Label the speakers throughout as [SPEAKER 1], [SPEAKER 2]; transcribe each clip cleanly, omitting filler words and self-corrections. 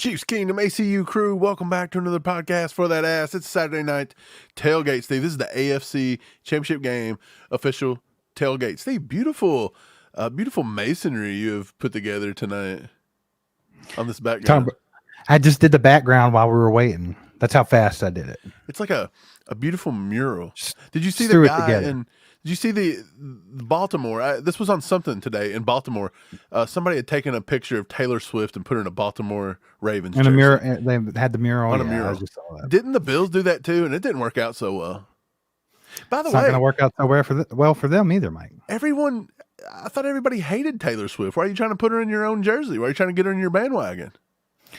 [SPEAKER 1] Chiefs Kingdom ACU crew, welcome back to another podcast for that ass. It's Saturday night tailgate, Steve. This is the AFC Championship game official tailgate. Steve, beautiful masonry you have put together tonight on this background.
[SPEAKER 2] I just did the background while we were waiting. That's how fast I did it.
[SPEAKER 1] It's like a beautiful mural. Did you see
[SPEAKER 2] Threw
[SPEAKER 1] the
[SPEAKER 2] it
[SPEAKER 1] guy
[SPEAKER 2] together.
[SPEAKER 1] Did you see the Baltimore? This was on something today in Baltimore. Somebody had taken a picture of Taylor Swift and put her in a Baltimore Ravens
[SPEAKER 2] And
[SPEAKER 1] jersey.
[SPEAKER 2] a mural. They had the mural
[SPEAKER 1] On a
[SPEAKER 2] yeah,
[SPEAKER 1] mural.
[SPEAKER 2] I just saw that.
[SPEAKER 1] Didn't the Bills do that too? And it didn't work out so well. By the
[SPEAKER 2] It's not
[SPEAKER 1] way,
[SPEAKER 2] going to work out so well for them either, Mike.
[SPEAKER 1] I thought everybody hated Taylor Swift. Why are you trying to put her in your own jersey? Why are you trying to get her in your bandwagon?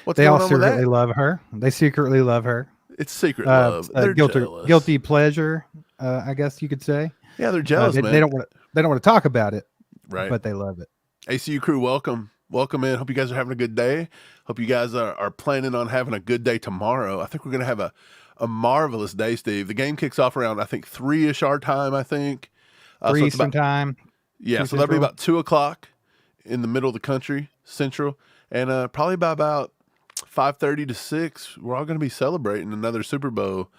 [SPEAKER 1] What's
[SPEAKER 2] They
[SPEAKER 1] going
[SPEAKER 2] all
[SPEAKER 1] on with that?
[SPEAKER 2] secretly love her. They secretly love her.
[SPEAKER 1] It's secret love. They're jealous.
[SPEAKER 2] Guilty pleasure, I guess you could say.
[SPEAKER 1] Yeah, they're jealous, man.
[SPEAKER 2] They don't want to talk about it,
[SPEAKER 1] right?
[SPEAKER 2] But they love it.
[SPEAKER 1] ACU crew, welcome in. Hope you guys are having a good day. Hope you guys are planning on having a good day tomorrow. I think we're going to have a marvelous day, Steve. The game kicks off around, I think, 3-ish our time, I think.
[SPEAKER 2] 3 Eastern time.
[SPEAKER 1] Yeah, so that'll be about 2 o'clock in the middle of the country, Central. And probably by about 5:30 to 6, we're all going to be celebrating another Super Bowl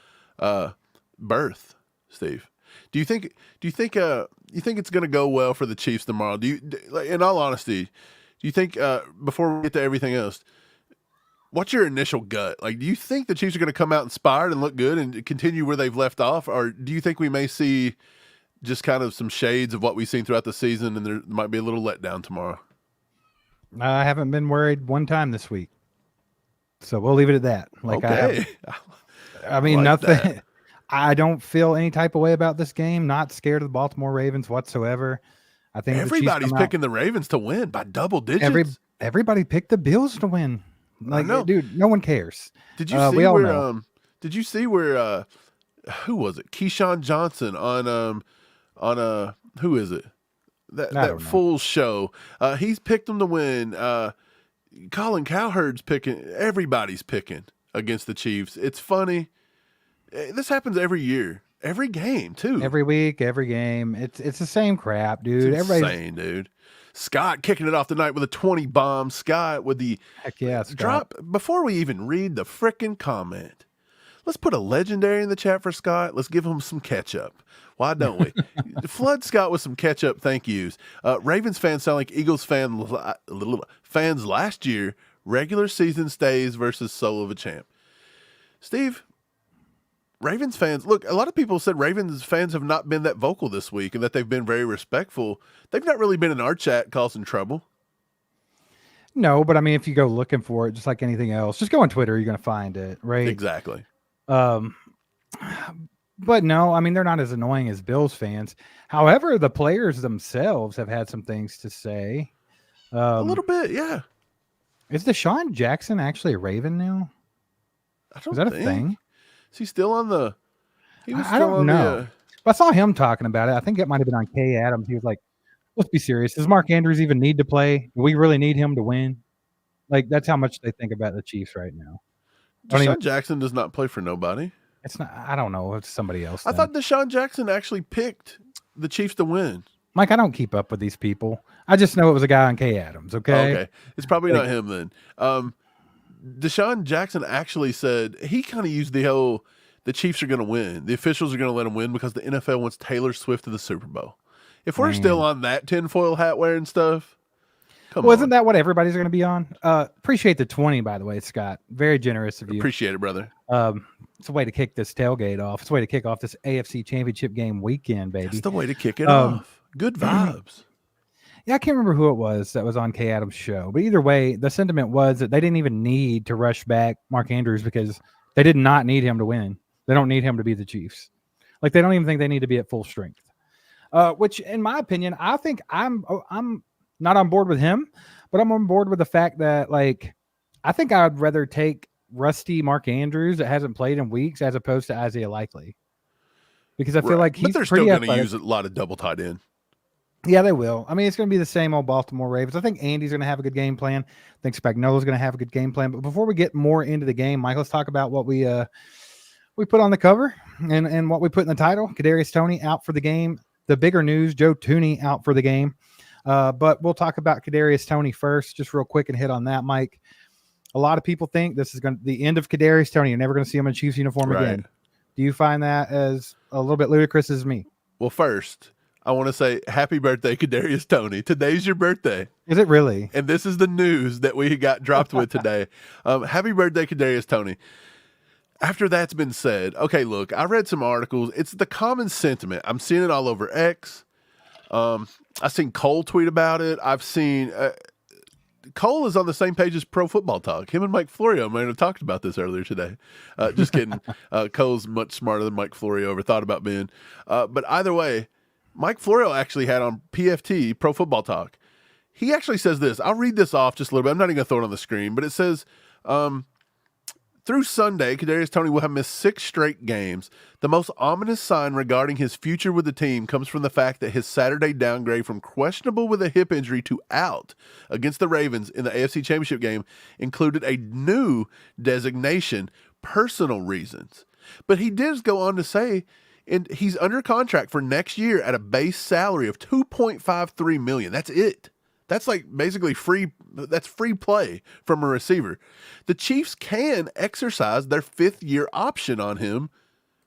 [SPEAKER 1] birth, Steve. Do you think it's going to go well for the Chiefs tomorrow? In all honesty, do you think before we get to everything else, what's your initial gut? Like, do you think the Chiefs are going to come out inspired and look good and continue where they've left off, or do you think we may see just kind of some shades of what we've seen throughout the season and there might be a little letdown tomorrow?
[SPEAKER 2] I haven't been worried one time this week, so we'll leave it at that.
[SPEAKER 1] Okay.
[SPEAKER 2] I mean,
[SPEAKER 1] like
[SPEAKER 2] nothing.
[SPEAKER 1] that.
[SPEAKER 2] I don't feel any type of way about this game. Not scared of the Baltimore Ravens whatsoever. I think
[SPEAKER 1] everybody's picking the Ravens to win by double digits.
[SPEAKER 2] Everybody picked the Bills to win. Like, dude, no one cares.
[SPEAKER 1] Did you see where? Did you see where? Who was it? Keyshawn Johnson on who is it? That full show. He's picked them to win. Colin Cowherd's picking. Everybody's picking against the Chiefs. It's funny. This happens every year, every game too.
[SPEAKER 2] Every week, every game. It's the same crap, dude.
[SPEAKER 1] It's insane, dude. Scott kicking it off tonight with a 20 bomb. Scott with the drop. Before we even read the frickin' comment, let's put a legendary in the chat for Scott. Let's give him some ketchup. Why don't we? Flood Scott with some ketchup. Thank yous. Ravens fans sound like Eagles fans last year. Regular season stays versus solo of a champ. Steve, Ravens fans, look, a lot of people said Ravens fans have not been that vocal this week and that they've been very respectful. They've not really been in our chat causing trouble.
[SPEAKER 2] No, but I mean, if you go looking for it, just like anything else, just go on Twitter, you're going to find it, right?
[SPEAKER 1] Exactly.
[SPEAKER 2] But no, I mean, they're not as annoying as Bills fans. However, the players themselves have had some things to say.
[SPEAKER 1] A little bit, yeah.
[SPEAKER 2] Is Deshaun Jackson actually a Raven now? Is that a thing?
[SPEAKER 1] Is he still on the?
[SPEAKER 2] I don't know. I saw him talking about it. I think it might have been on Kay Adams. He was like, "Let's be serious. Does Mark Andrews even need to play? Do we really need him to win?" Like, that's how much they think about the Chiefs right now.
[SPEAKER 1] Deshaun Jackson does not play for nobody.
[SPEAKER 2] It's not. I don't know. It's somebody else.
[SPEAKER 1] I thought Deshaun Jackson actually picked the Chiefs to win.
[SPEAKER 2] Mike, I don't keep up with these people. I just know it was a guy on Kay Adams. Okay.
[SPEAKER 1] It's probably not him then. Deshaun Jackson actually said he kind of used the Chiefs are going to win. The officials are going to let them win because the NFL wants Taylor Swift to the Super Bowl. If we're still on that tinfoil hat wearing stuff, come on.
[SPEAKER 2] Isn't that what everybody's going to be on? Appreciate the 20, by the way, Scott. Very generous of you.
[SPEAKER 1] Appreciate it, brother.
[SPEAKER 2] It's a way to kick this tailgate off. It's a way to kick off this AFC Championship game weekend, baby.
[SPEAKER 1] That's the way to kick it off. Good vibes.
[SPEAKER 2] Yeah, I can't remember who it was that was on Kay Adams' show. But either way, the sentiment was that they didn't even need to rush back Mark Andrews because they did not need him to win. They don't need him to be the Chiefs. Like, they don't even think they need to be at full strength. Which, in my opinion, I think I'm not on board with him, but I'm on board with the fact that, like, I think I'd rather take rusty Mark Andrews that hasn't played in weeks as opposed to Isaiah Likely. Because I feel like he's pretty
[SPEAKER 1] still going to
[SPEAKER 2] athletic.
[SPEAKER 1] use a lot of double tight end.
[SPEAKER 2] Yeah, they will. I mean, it's going to be the same old Baltimore Ravens. I think Andy's going to have a good game plan. I think Spagnuolo's going to have a good game plan. But before we get more into the game, Mike, let's talk about what we put on the cover and what we put in the title. Kadarius Toney out for the game. The bigger news, Joe Thuney out for the game. But we'll talk about Kadarius Toney first, just real quick and hit on that, Mike. a lot of people think this is going to the end of Kadarius Toney. You're never going to see him in a Chiefs uniform
[SPEAKER 1] Right.
[SPEAKER 2] again. Do you find that as a little bit ludicrous as me?
[SPEAKER 1] Well, first, I want to say happy birthday, Kadarius Toney. Today's your birthday.
[SPEAKER 2] Is it really?
[SPEAKER 1] And this is the news that we got dropped with today. Happy birthday, Kadarius Toney. After that's been said, okay, look, I read some articles. It's the common sentiment. I'm seeing it all over X. I've seen Cole tweet about it. I've seen Cole is on the same page as Pro Football Talk. Him and Mike Florio might have talked about this earlier today. Just kidding. Cole's much smarter than Mike Florio ever thought about being. But either way, Mike Florio actually had on PFT, Pro Football Talk. He actually says this. I'll read this off just a little bit. I'm not even going to throw it on the screen, but it says, through Sunday, Kadarius Toney will have missed 6 straight games. The most ominous sign regarding his future with the team comes from the fact that his Saturday downgrade from questionable with a hip injury to out against the Ravens in the AFC Championship game included a new designation, personal reasons. But he did go on to say, and he's under contract for next year at a base salary of $2.53 million. That's it. That's like basically free. That's free play from a receiver. The Chiefs can exercise their 5th-year option on him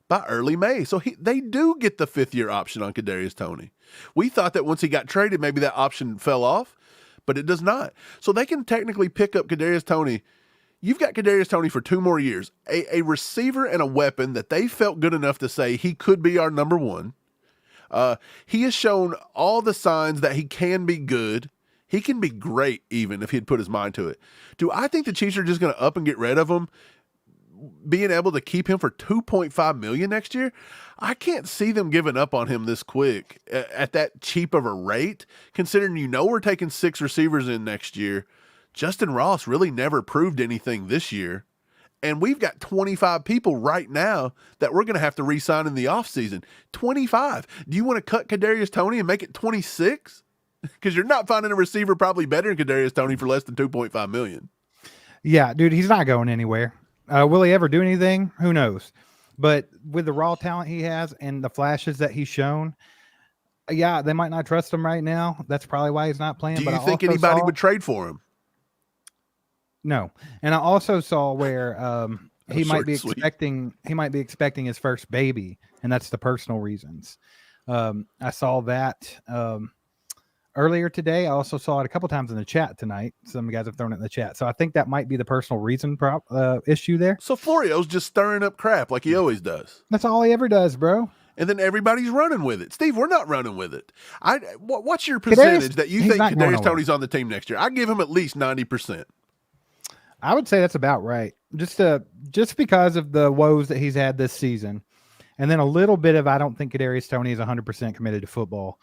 [SPEAKER 1] by early May. So they do get the 5th-year option on Kadarius Toney. We thought that once he got traded, maybe that option fell off, but it does not. So they can technically pick up Kadarius Toney. You've got Kadarius Toney for 2 more years, a receiver and a weapon that they felt good enough to say he could be our number one. He has shown all the signs that he can be good. He can be great even if he'd put his mind to it. Do I think the Chiefs are just going to up and get rid of him, being able to keep him for $2.5 million next year? I can't see them giving up on him this quick at that cheap of a rate, considering we're taking 6 receivers in next year. Justin Ross really never proved anything this year. And we've got 25 people right now that we're going to have to re-sign in the offseason. 25. Do you want to cut Kadarius Toney and make it 26? Because you're not finding a receiver probably better than Kadarius Toney for less than $2.5 million.
[SPEAKER 2] Yeah, dude, he's not going anywhere. Will he ever do anything? Who knows? But with the raw talent he has and the flashes that he's shown, yeah, they might not trust him right now. That's probably why he's not playing.
[SPEAKER 1] Do you think anybody would trade for him?
[SPEAKER 2] No. And I also saw where he might be expecting his first baby, and that's the personal reasons. I saw that earlier today. I also saw it a couple times in the chat tonight. Some guys have thrown it in the chat. So I think that might be the personal reason issue there.
[SPEAKER 1] So Florio's just stirring up crap like he always does.
[SPEAKER 2] That's all he ever does, bro.
[SPEAKER 1] And then everybody's running with it. Steve, we're not running with it. What's your percentage that you think Kadarius Toney's on the team next year? I give him at least 90%.
[SPEAKER 2] I would say that's about right. Just because of the woes that he's had this season. And then a little bit of, I don't think Kadarius Toney is 100% committed to football.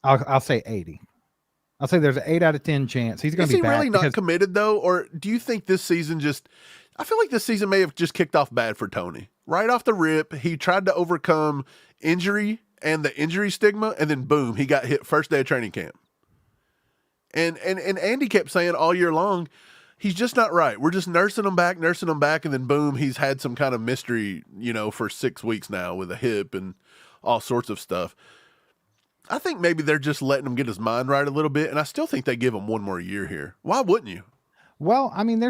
[SPEAKER 2] I'll say 80. I'll say there's an 8 out of 10 chance he's going to be back.
[SPEAKER 1] Is he really not committed though, or do you think this season I feel like this season may have just kicked off bad for Toney. Right off the rip, he tried to overcome injury and the injury stigma, and then boom, he got hit first day of training camp. And Andy kept saying all year long, he's just not right. We're just nursing him back, and then boom, he's had some kind of mystery, for 6 weeks now with a hip and all sorts of stuff. I think maybe they're just letting him get his mind right a little bit, and I still think they give him 1 more year here. Why wouldn't you?
[SPEAKER 2] Well, I mean,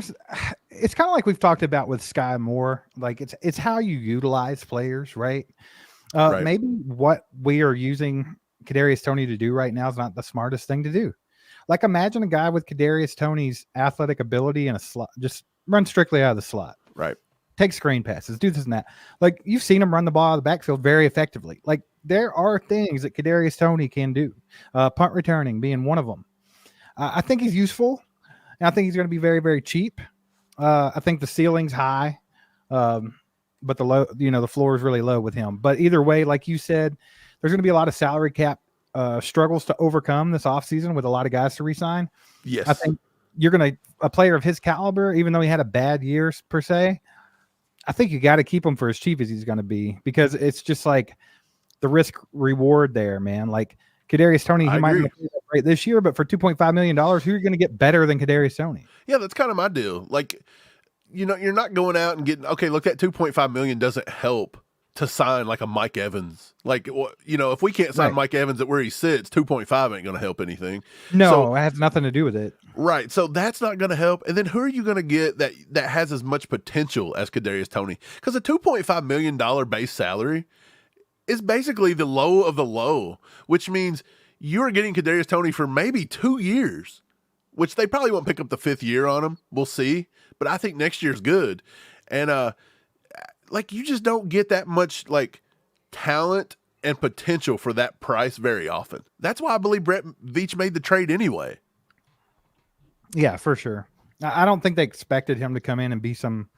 [SPEAKER 2] it's kind of like we've talked about with Sky Moore. Like it's how you utilize players, right? Right. Maybe what we are using Kadarius Toney to do right now is not the smartest thing to do. Like imagine a guy with Kadarius Toney's athletic ability in a slot, just run strictly out of the slot.
[SPEAKER 1] Right.
[SPEAKER 2] Take screen passes, do this and that. Like you've seen him run the ball out of the backfield very effectively. Like there are things that Kadarius Toney can do. Punt returning being one of them. I think he's useful. And I think he's going to be very, very cheap. I think the ceiling's high, but the floor is really low with him. But either way, like you said, there's going to be a lot of salary cap struggles to overcome this offseason with a lot of guys to re-sign.
[SPEAKER 1] Yes.
[SPEAKER 2] I think you're going to a player of his caliber, even though he had a bad year per se, I think you got to keep him for as cheap as he's going to be, because it's just like the risk reward there, man. Like Kadarius Toney, he might be great this year, but for $2.5 million, who are you going to get better than Kadarius Toney?
[SPEAKER 1] Yeah, that's kind of my deal. Like, you're not going out and getting, okay, look, that $2.5 million doesn't help to sign like a Mike Evans. Like, if we can't sign
[SPEAKER 2] Right.
[SPEAKER 1] Mike Evans at where he sits, 2.5 ain't going to help anything.
[SPEAKER 2] No,
[SPEAKER 1] So,
[SPEAKER 2] it has nothing to do with it.
[SPEAKER 1] right. So that's not going to help. And then who are you going to get that has as much potential as Kadarius Toney? Because a $2.5 million base salary is basically the low of the low, which means you're getting Kadarius Toney for maybe 2 years, which they probably won't pick up the 5th year on him. We'll see. But I think next year's good. And, you just don't get that much, talent and potential for that price very often. That's why I believe Brett Veach made the trade anyway.
[SPEAKER 2] Yeah, for sure. I don't think they expected him to come in and be some,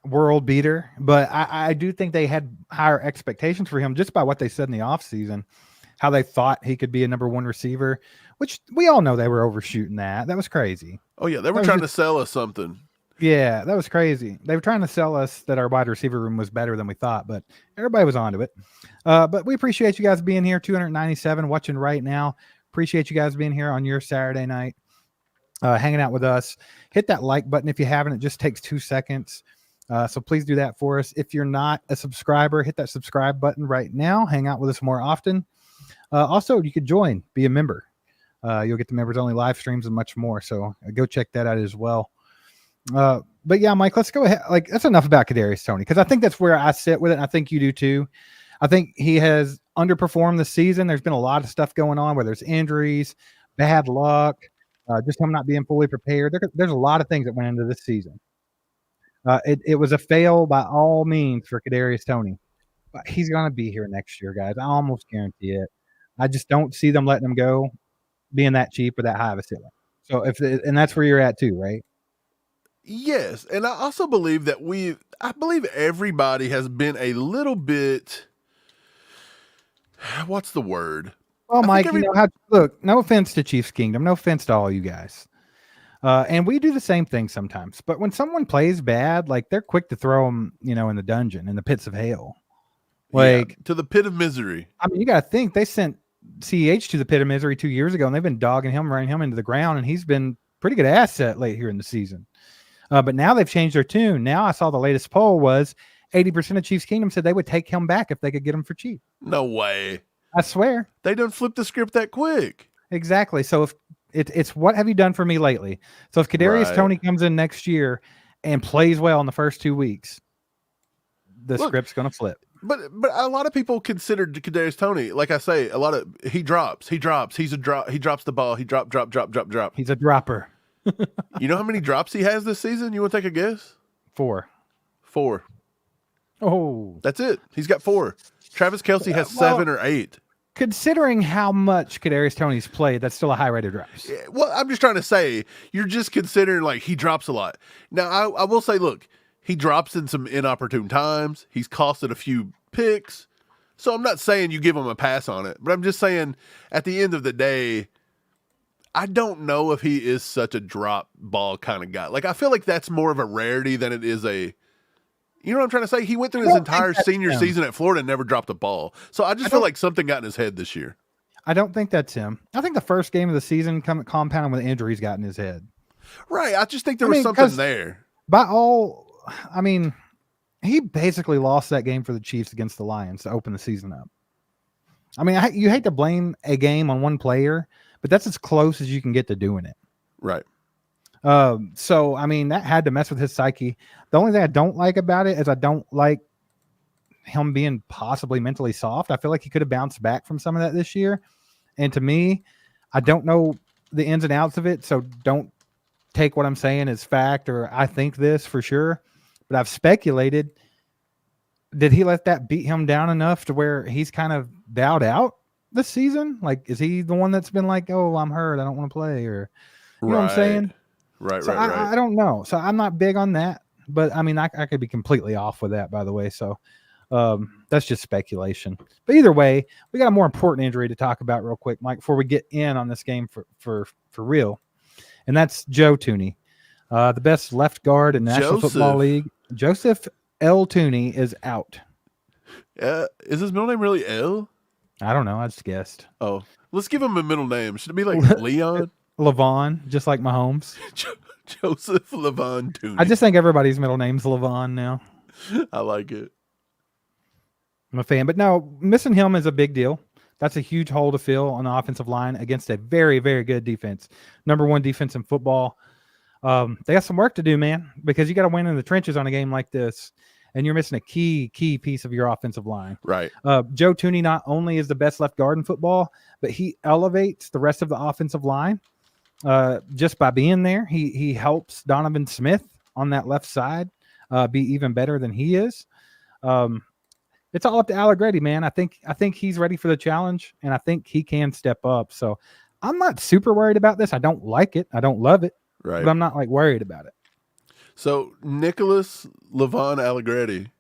[SPEAKER 2] world beater, but I do think they had higher expectations for him just by what they said in the offseason, how they thought he could be a number 1 receiver, which we all know they were overshooting that. That was crazy.
[SPEAKER 1] Oh, yeah, they were trying to sell us something.
[SPEAKER 2] Yeah, that was crazy. They were trying to sell us that our wide receiver room was better than we thought, but everybody was onto it. But we appreciate you guys being here, 297 watching right now. Appreciate you guys being here on your Saturday night, hanging out with us. Hit that like button if you haven't. It just takes 2 seconds. So please do that for us. If you're not a subscriber, hit that subscribe button right now. Hang out with us more often. Also, you could join, be a member. You'll get the members only live streams and much more. So go check that out as well. But yeah, Mike, let's go ahead. That's enough about Kadarius Toney, because I think that's where I sit with it. And I think you do too. I think he has underperformed this season. There's been a lot of stuff going on, whether it's injuries, bad luck, just him not being fully prepared. There's a lot of things that went into this season. It was a fail by all means for Kadarius Toney. But he's going to be here next year, guys. I almost guarantee it. I just don't see them letting him go being that cheap or that high of a ceiling. So and that's where you're at too, right?
[SPEAKER 1] Yes, and I also believe that I believe everybody has been a little bit, what's the word?
[SPEAKER 2] Well, Mike, look, no offense to Chiefs Kingdom, no offense to all you guys. And we do the same thing sometimes. But when someone plays bad, they're quick to throw them, in the dungeon, in the pits of hell.
[SPEAKER 1] To the pit of misery.
[SPEAKER 2] I mean, you got to think they sent CEH to the pit of misery 2 years ago, and they've been dogging him, running him into the ground, and he's been pretty good asset late here in the season. But now they've changed their tune. Now I saw the latest poll was 80% of Chiefs Kingdom said they would take him back if they could get him for cheap.
[SPEAKER 1] No way.
[SPEAKER 2] I swear.
[SPEAKER 1] They don't flip the script that quick.
[SPEAKER 2] Exactly. So if it's what have you done for me lately? So if Kadarius Toney comes in next year and plays well in the first 2 weeks, the script's going to flip.
[SPEAKER 1] But a lot of people consider Kadarius Toney, like I say, he drops. He drops the ball. He drop.
[SPEAKER 2] He's a dropper.
[SPEAKER 1] You know how many drops he has this season? You want to take a guess?
[SPEAKER 2] 4.
[SPEAKER 1] Oh. That's it. He's got 4. Travis Kelce has 7 or 8.
[SPEAKER 2] Considering how much Kadarius Toney's played, that's still a high rate of drops.
[SPEAKER 1] Yeah, well, I'm just trying to say, you're just considering he drops a lot. Now, I will say, look, he drops in some inopportune times. He's costed a few picks. So I'm not saying you give him a pass on it, but I'm just saying at the end of the day, I don't know if he is such a drop ball kind of guy. I feel like that's more of a rarity than it is you know what I'm trying to say? He went through his entire senior season at Florida and never dropped a ball. So I just feel like something got in his head this year.
[SPEAKER 2] I don't think that's him. I think the first game of the season compounded with injuries got in his head.
[SPEAKER 1] Right. I just think there was something there.
[SPEAKER 2] He basically lost that game for the Chiefs against the Lions to open the season up. I mean, you hate to blame a game on one player, but that's as close as you can get to doing it.
[SPEAKER 1] Right.
[SPEAKER 2] So, that had to mess with his psyche. The only thing I don't like about it is I don't like him being possibly mentally soft. I feel like he could have bounced back from some of that this year. And to me, I don't know the ins and outs of it, so don't take what I'm saying as fact or I think this for sure. But I've speculated, did he let that beat him down enough to where he's kind of bowed out this season? Is he the one that's been oh, I'm hurt, I don't want to play, or you know what I'm saying?
[SPEAKER 1] Right.
[SPEAKER 2] I don't know. So I'm not big on that, but I could be completely off with that, by the way. So that's just speculation. But either way, we got a more important injury to talk about real quick, Mike, before we get in on this game for real. And that's Joe Thuney, the best left guard in the National Football League. Joseph L. Thuney is out.
[SPEAKER 1] Is his middle name really L?
[SPEAKER 2] I don't know. I just guessed.
[SPEAKER 1] Oh, let's give him a middle name. Should it be Leon?
[SPEAKER 2] Levon, just like Mahomes.
[SPEAKER 1] Joseph Levon Thuney.
[SPEAKER 2] I just think everybody's middle name's Levon now.
[SPEAKER 1] I like it.
[SPEAKER 2] I'm a fan. But no, missing him is a big deal. That's a huge hole to fill on the offensive line against a very, very good defense. Number one defense in football. They got some work to do, man, because you got to win in the trenches on a game like this, and you're missing a key piece of your offensive line.
[SPEAKER 1] Right.
[SPEAKER 2] Joe Thuney not only is the best left guard in football, but he elevates the rest of the offensive line just by being there. He helps Donovan Smith on that left side be even better than he is. It's all up to Allegretti, man. I think he's ready for the challenge, and I think he can step up. So I'm not super worried about this. I don't like it. I don't love it.
[SPEAKER 1] Right.
[SPEAKER 2] But I'm not like worried about it.
[SPEAKER 1] So Nicholas Levon Allegretti.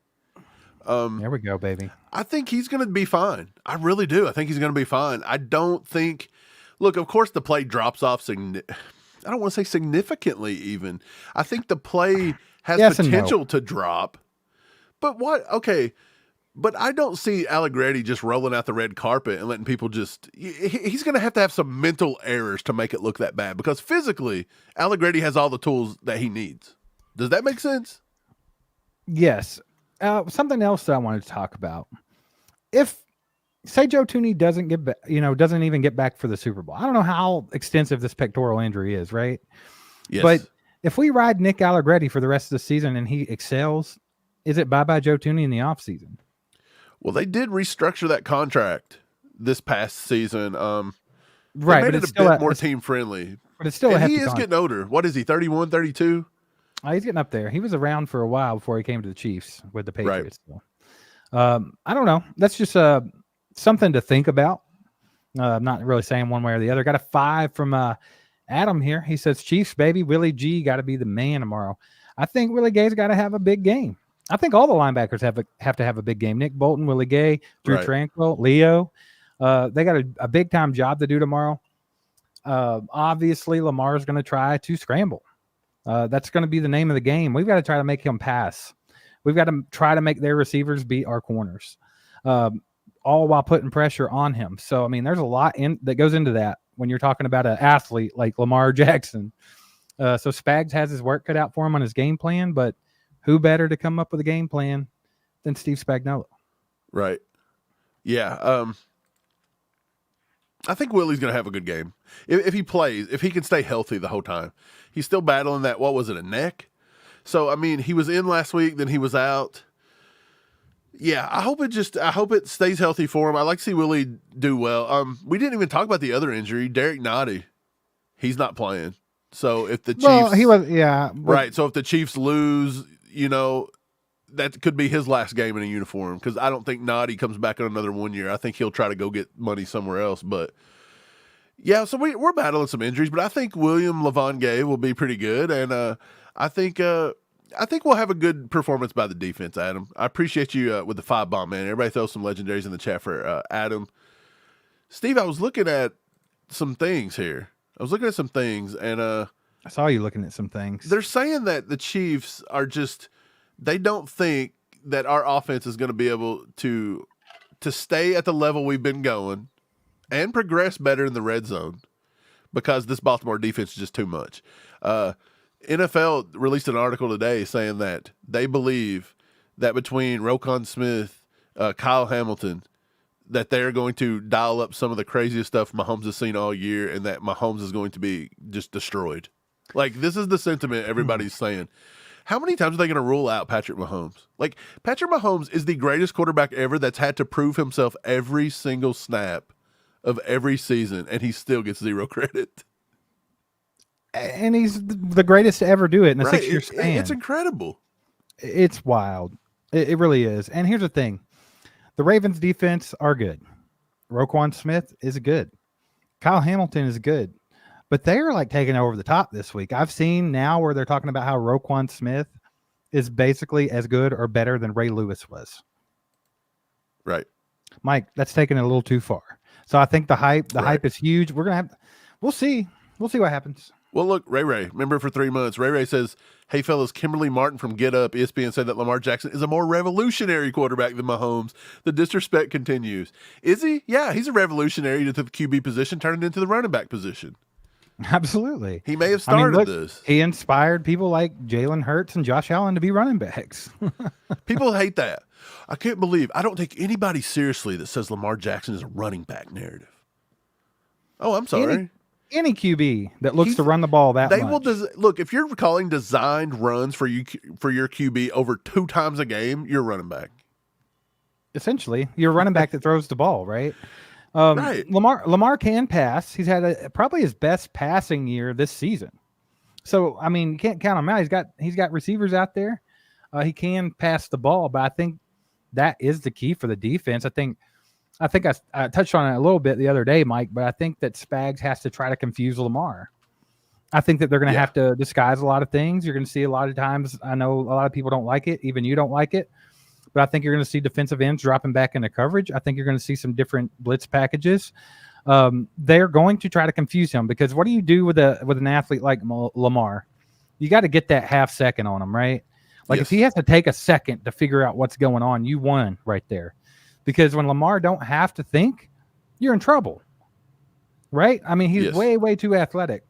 [SPEAKER 2] There we go, baby.
[SPEAKER 1] I think he's going to be fine. I really do. I think he's going to be fine. I don't think. Look, of course, the play drops off. I don't want to say significantly. Even I think the play has potential to drop. But what? Okay. But I don't see Allegretti just rolling out the red carpet and letting people just. He's going to have some mental errors to make it look that bad, because physically, Allegretti has all the tools that he needs. Does that make sense?
[SPEAKER 2] Yes. Something else that I wanted to talk about. If, say, Joe Thuney doesn't even get back for the Super Bowl. I don't know how extensive this pectoral injury is, right?
[SPEAKER 1] Yes.
[SPEAKER 2] But if we ride Nick Allegretti for the rest of the season and he excels, is it bye-bye Joe Thuney in the offseason?
[SPEAKER 1] Well, they did restructure that contract this past season.
[SPEAKER 2] Right,
[SPEAKER 1] made
[SPEAKER 2] but
[SPEAKER 1] it
[SPEAKER 2] it's
[SPEAKER 1] a
[SPEAKER 2] still
[SPEAKER 1] bit more team-friendly.
[SPEAKER 2] But it's still a hefty
[SPEAKER 1] he is
[SPEAKER 2] contract.
[SPEAKER 1] getting older. What is he, 31, 32?
[SPEAKER 2] He's getting up there. He was around for a while before he came to the Chiefs with the Patriots. Right. So, I don't know. That's just something to think about. I'm not really saying one way or the other. Got a 5 from Adam here. He says, Chiefs, baby. Willie G got to be the man tomorrow. I think Willie Gay's got to have a big game. I think all the linebackers have to have a big game. Nick Bolton, Willie Gay, Drew Tranquil, Leo. They got a big-time job to do tomorrow. Obviously, Lamar's going to try to scramble. That's going to be the name of the game. We've got to try to make him pass. We've got to try to make their receivers beat our corners, all while putting pressure on him. So, I mean, there's a lot that goes into that when you're talking about an athlete like Lamar Jackson. So Spags has his work cut out for him on his game plan, but who better to come up with a game plan than Steve Spagnuolo?
[SPEAKER 1] Right. Yeah. I think Willie's going to have a good game. If he plays, if he can stay healthy the whole time. He's still battling that, what was it, a neck? So, I mean, he was in last week, then he was out. Yeah, I hope it stays healthy for him. I like to see Willie do well. We didn't even talk about the other injury, Derek Nottie. He's not playing. So if the Chiefs, right. So if the Chiefs lose, that could be his last game in a uniform, because I don't think Nottie comes back in another 1 year. I think he'll try to go get money somewhere else. But yeah, so we're battling some injuries, but I think William Levon Gay will be pretty good, and I think we'll have a good performance by the defense. Adam, I appreciate you with the 5 bomb, man. Everybody throw some legendaries in the chat for Adam. Steve, I was looking at some things here. And I
[SPEAKER 2] saw you looking at some things.
[SPEAKER 1] They're saying that the Chiefs are they don't think that our offense is going to be able to stay at the level we've been going and progress better in the red zone, because this Baltimore defense is just too much. NFL released an article today saying that they believe that between Roquan Smith, Kyle Hamilton, that they're going to dial up some of the craziest stuff Mahomes has seen all year, and that Mahomes is going to be just destroyed. Like, this is the sentiment everybody's saying. How many times are they going to rule out Patrick Mahomes? Like, Patrick Mahomes is the greatest quarterback ever that's had to prove himself every single snap of every season, and he still gets zero credit.
[SPEAKER 2] And he's the greatest to ever do it in a 6-year span.
[SPEAKER 1] It's incredible.
[SPEAKER 2] It's wild. It really is. And here's the thing. The Ravens defense are good. Roquan Smith is good. Kyle Hamilton is good. But they're like taking over the top this week. I've seen now where they're talking about how Roquan Smith is basically as good or better than Ray Lewis was.
[SPEAKER 1] Right.
[SPEAKER 2] Mike, that's taken it a little too far. So I think the hype is huge. We'll see. We'll see what happens.
[SPEAKER 1] Well, look, Ray, remember for 3 months, Ray says, hey, fellas, Kimberly Martin from Get Up, ESPN said that Lamar Jackson is a more revolutionary quarterback than Mahomes. The disrespect continues. Is he? Yeah, he's a revolutionary to the QB position, turning into the running back position.
[SPEAKER 2] Absolutely.
[SPEAKER 1] He may have
[SPEAKER 2] I mean,
[SPEAKER 1] started
[SPEAKER 2] look,
[SPEAKER 1] this.
[SPEAKER 2] he inspired people like Jalen Hurts and Josh Allen to be running backs.
[SPEAKER 1] People hate that. I can't believe I don't take anybody seriously that says Lamar Jackson is a running back narrative. Oh, I'm sorry.
[SPEAKER 2] Any QB that looks to run the ball that
[SPEAKER 1] they
[SPEAKER 2] much.
[SPEAKER 1] will look, if you're calling designed runs for your QB over 2 times a game, you're running back.
[SPEAKER 2] Essentially, you're a running back that throws the ball, right?
[SPEAKER 1] Right.
[SPEAKER 2] Lamar can pass. He's had probably his best passing year this season. So I mean, you can't count him out. He's got receivers out there. He can pass the ball, but I think that is the key for the defense. I think I touched on it a little bit the other day, Mike, but I think that Spags has to try to confuse Lamar. I think that they're going to have to disguise a lot of things. You're going to see a lot of times. I know a lot of people don't like it. Even you don't like it. But I think you're going to see defensive ends dropping back into coverage. I think you're going to see some different blitz packages. They're going to try to confuse him because what do you do with an athlete like Lamar? You got to get that half second on him, right? Like if he has to take a second to figure out what's going on, you won right there. Because when Lamar don't have to think, you're in trouble, right? I mean, he's way, way too athletic.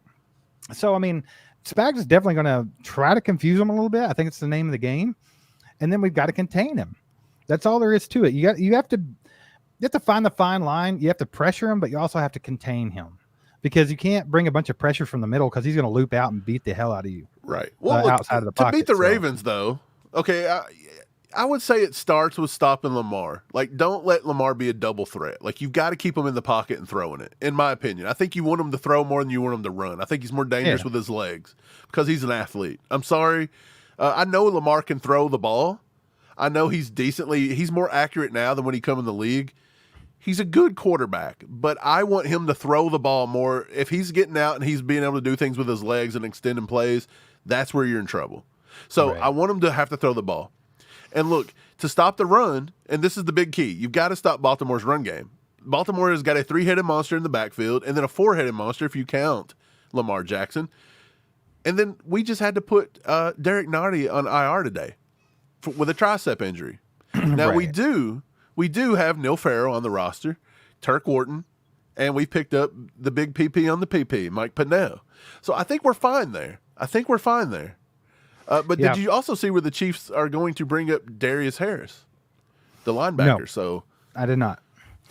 [SPEAKER 2] So, I mean, Spags is definitely going to try to confuse him a little bit. I think it's the name of the game. And then we've got to contain him. That's all there is to it. You have to find the fine line. You have to pressure him, but you also have to contain him because you can't bring a bunch of pressure from the middle because he's going to loop out and beat the hell out of you.
[SPEAKER 1] Right. Well,
[SPEAKER 2] outside of the pocket.
[SPEAKER 1] To beat the Ravens, though, okay, I would say it starts with stopping Lamar. Like, don't let Lamar be a double threat. Like, you've got to keep him in the pocket and throwing it, in my opinion. I think you want him to throw more than you want him to run. I think he's more dangerous with his legs because he's an athlete. I'm sorry. I know Lamar can throw the ball. I know he's more accurate now than when he come in the league. He's a good quarterback, but I want him to throw the ball more. If he's getting out and he's being able to do things with his legs and extending plays, that's where you're in trouble. So I want him to have to throw the ball. And look, to stop the run, and this is the big key, you've got to stop Baltimore's run game. Baltimore has got a 3-headed monster in the backfield and then a 4-headed monster if you count Lamar Jackson. And then we just had to put Derek Nardi on IR today with a tricep injury. Now we do have Neil Farrell on the roster, Turk Wharton, and we picked up the big PP on the PP, Mike Pinnell. So I think we're fine there. But did you also see where the Chiefs are going to bring up Darius Harris, the linebacker?
[SPEAKER 2] No,
[SPEAKER 1] so
[SPEAKER 2] I did not.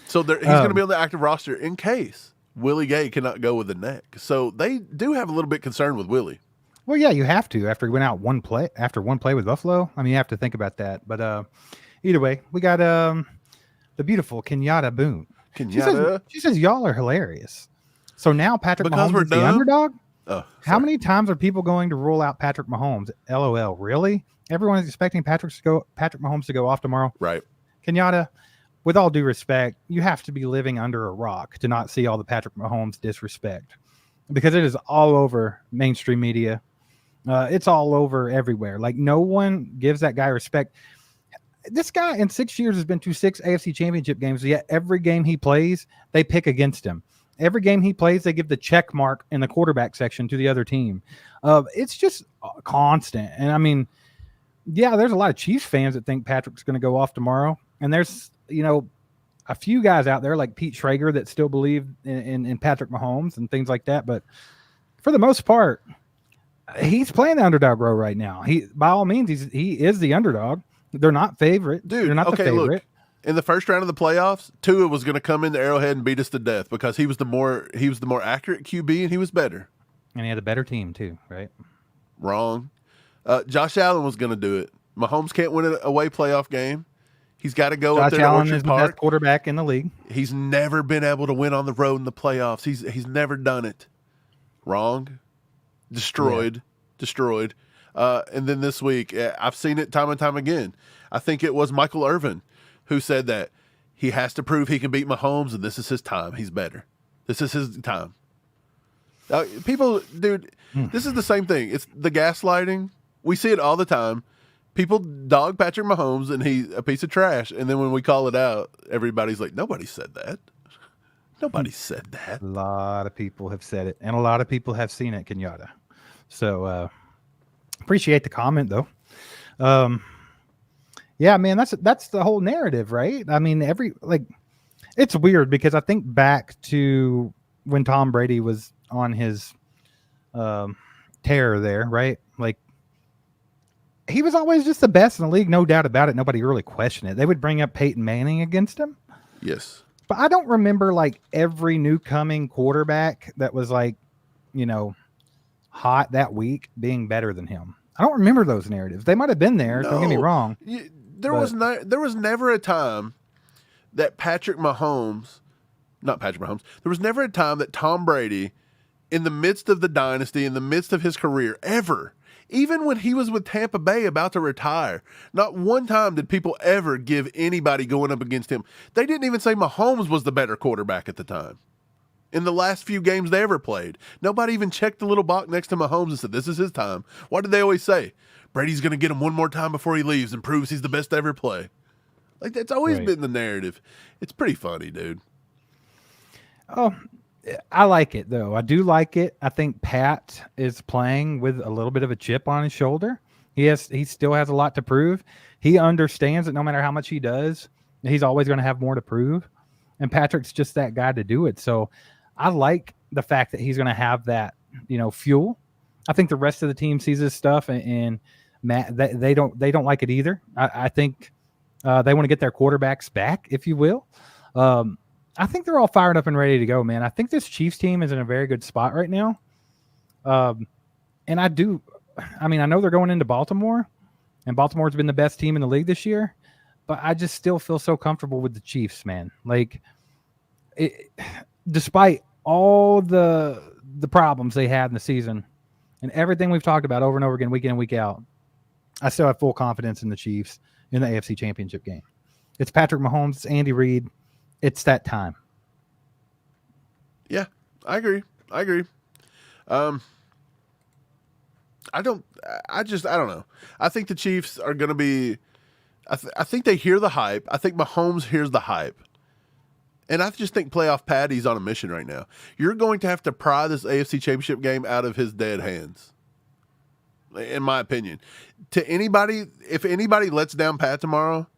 [SPEAKER 1] So he's going to be on the active roster in case Willie Gay cannot go with the neck. So they do have a little bit concerned with Willie.
[SPEAKER 2] Well, yeah, you have to after he went out one play with Buffalo. I mean, you have to think about that. But either way, we got the beautiful Kenyatta Boone. She says y'all are hilarious. So now Patrick Mahomes is the underdog?
[SPEAKER 1] Oh,
[SPEAKER 2] how many times are people going to rule out Patrick Mahomes? LOL. Really? Everyone is expecting Patrick Mahomes to go off tomorrow.
[SPEAKER 1] Right.
[SPEAKER 2] Kenyatta, with all due respect, you have to be living under a rock to not see all the Patrick Mahomes disrespect because it is all over mainstream media. It's all over everywhere. Like no one gives that guy respect. This guy in 6 years has been to 6 AFC championship games. Yet every game he plays, they pick against him. Every game he plays, they give the check mark in the quarterback section to the other team. It's just constant. And I mean, yeah, there's a lot of Chiefs fans that think Patrick's going to go off tomorrow. And there's, a few guys out there like Pete Schrager that still believe in Patrick Mahomes and things like that. But for the most part, he's playing the underdog role right now. He, by all means, he is the underdog. They're not favorite.
[SPEAKER 1] Dude,
[SPEAKER 2] they're not the favorite.
[SPEAKER 1] Look, in the first round of the playoffs, Tua was going to come into Arrowhead and beat us to death because he was the more accurate QB and he was better.
[SPEAKER 2] And he had a better team too, right?
[SPEAKER 1] Wrong. Josh Allen was going to do it. Mahomes can't win an away playoff game. He's got to go up there to Orchard Park. Josh Allen is the best
[SPEAKER 2] quarterback in the league.
[SPEAKER 1] He's never been able to win on the road in the playoffs. He's never done it. Wrong. Destroyed. And then this week, I've seen it time and time again. I think it was Michael Irvin who said that he has to prove he can beat Mahomes, and this is his time. He's better. This is his time. People, dude, this is the same thing. It's the gaslighting. We see it all the time. People dog Patrick Mahomes, and he's a piece of trash. And then when we call it out, everybody's like, nobody said that. Nobody said that.
[SPEAKER 2] A lot of people have said it, and a lot of people have seen it, Kenyatta. So appreciate the comment, though. Yeah, man, that's the whole narrative, right? I mean, it's weird because I think back to when Tom Brady was on his terror there, right? Like, he was always just the best in the league, no doubt about it. Nobody really questioned it. They would bring up Peyton Manning against him.
[SPEAKER 1] Yes.
[SPEAKER 2] But I don't remember like every new coming quarterback that was like, hot that week being better than him. I don't remember those narratives. They might have been there.
[SPEAKER 1] No,
[SPEAKER 2] don't get me wrong.
[SPEAKER 1] There was never a time that there was never a time that Tom Brady, in the midst of the dynasty, in the midst of his career, ever, even when he was with Tampa Bay about to retire, not one time did people ever give anybody going up against him. They didn't even say Mahomes was the better quarterback at the time. In the last few games they ever played, nobody even checked the little box next to Mahomes and said, this is his time. What did they always say? Brady's going to get him one more time before he leaves and proves he's the best to ever play. Like, that's always been the narrative. It's pretty funny, dude.
[SPEAKER 2] Oh, I like it, though. I do like it. I think Pat is playing with a little bit of a chip on his shoulder. He still has a lot to prove. He understands that no matter how much he does, he's always going to have more to prove. And Patrick's just that guy to do it. So I like the fact that he's going to have that, fuel. I think the rest of the team sees this stuff, and Matt, they don't like it either. I think they want to get their quarterbacks back, if you will. I think they're all fired up and ready to go, man. I think this Chiefs team is in a very good spot right now. And I know they're going into Baltimore, and Baltimore's been the best team in the league this year, but I just still feel so comfortable with the Chiefs, man. Like, despite all the problems they had in the season and everything we've talked about over and over again, week in and week out, I still have full confidence in the Chiefs in the AFC Championship game. It's Patrick Mahomes, it's Andy Reid. It's that time.
[SPEAKER 1] Yeah, I agree. I don't know. I think the Chiefs are going to be, I think they hear the hype. I think Mahomes hears the hype. And I just think playoff Patty's on a mission right now. You're going to have to pry this AFC Championship game out of his dead hands, in my opinion. To anybody, if anybody lets down Pat tomorrow,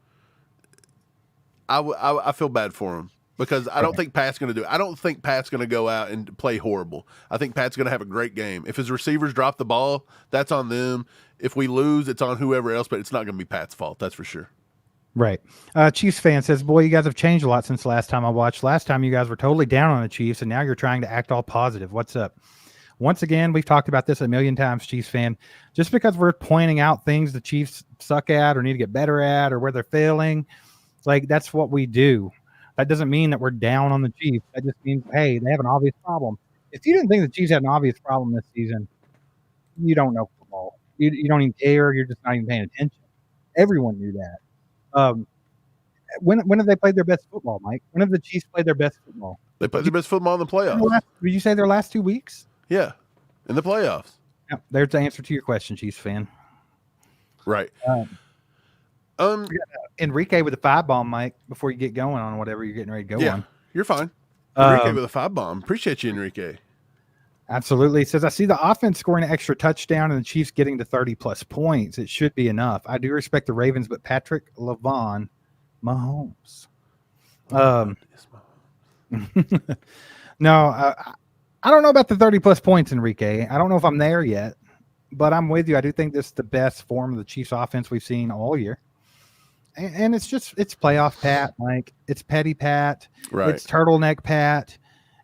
[SPEAKER 1] I feel bad for him, because I don't think Pat's going to do it. I don't think Pat's going to go out and play horrible. I think Pat's going to have a great game. If his receivers drop the ball, that's on them. If we lose, it's on whoever else, but it's not going to be Pat's fault. That's for sure.
[SPEAKER 2] Right. Chiefs fan says, boy, you guys have changed a lot since the last time I watched. Last time you guys were totally down on the Chiefs, and now you're trying to act all positive. What's up? Once again, we've talked about this a million times, Chiefs fan. Just because we're pointing out things the Chiefs suck at or need to get better at or where they're failing, like, that's what we do. That doesn't mean that we're down on the Chiefs. That just means, hey, they have an obvious problem. If you didn't think the Chiefs had an obvious problem this season, you don't know football. You don't even care. You're just not even paying attention. Everyone knew that. When have they played their best football, Mike? When have the Chiefs played their best football?
[SPEAKER 1] They played their best football in the playoffs.
[SPEAKER 2] Did you say their last 2 weeks?
[SPEAKER 1] Yeah, in the playoffs.
[SPEAKER 2] Yeah, there's the answer to your question, Chiefs fan.
[SPEAKER 1] Right.
[SPEAKER 2] Enrique with a 5-bomb, Mike, before you get going on whatever you're getting ready to go on.
[SPEAKER 1] You're fine. Enrique with a 5-bomb. Appreciate you, Enrique.
[SPEAKER 2] Absolutely. It says, I see the offense scoring an extra touchdown and the Chiefs getting to 30-plus points. It should be enough. I do respect the Ravens, but Patrick LaVon Mahomes. No, I don't know about the 30-plus points, Enrique. I don't know if I'm there yet, but I'm with you. I do think this is the best form of the Chiefs offense we've seen all year. And it's playoff Pat, Mike. It's petty Pat.
[SPEAKER 1] Right. It's
[SPEAKER 2] turtleneck Pat.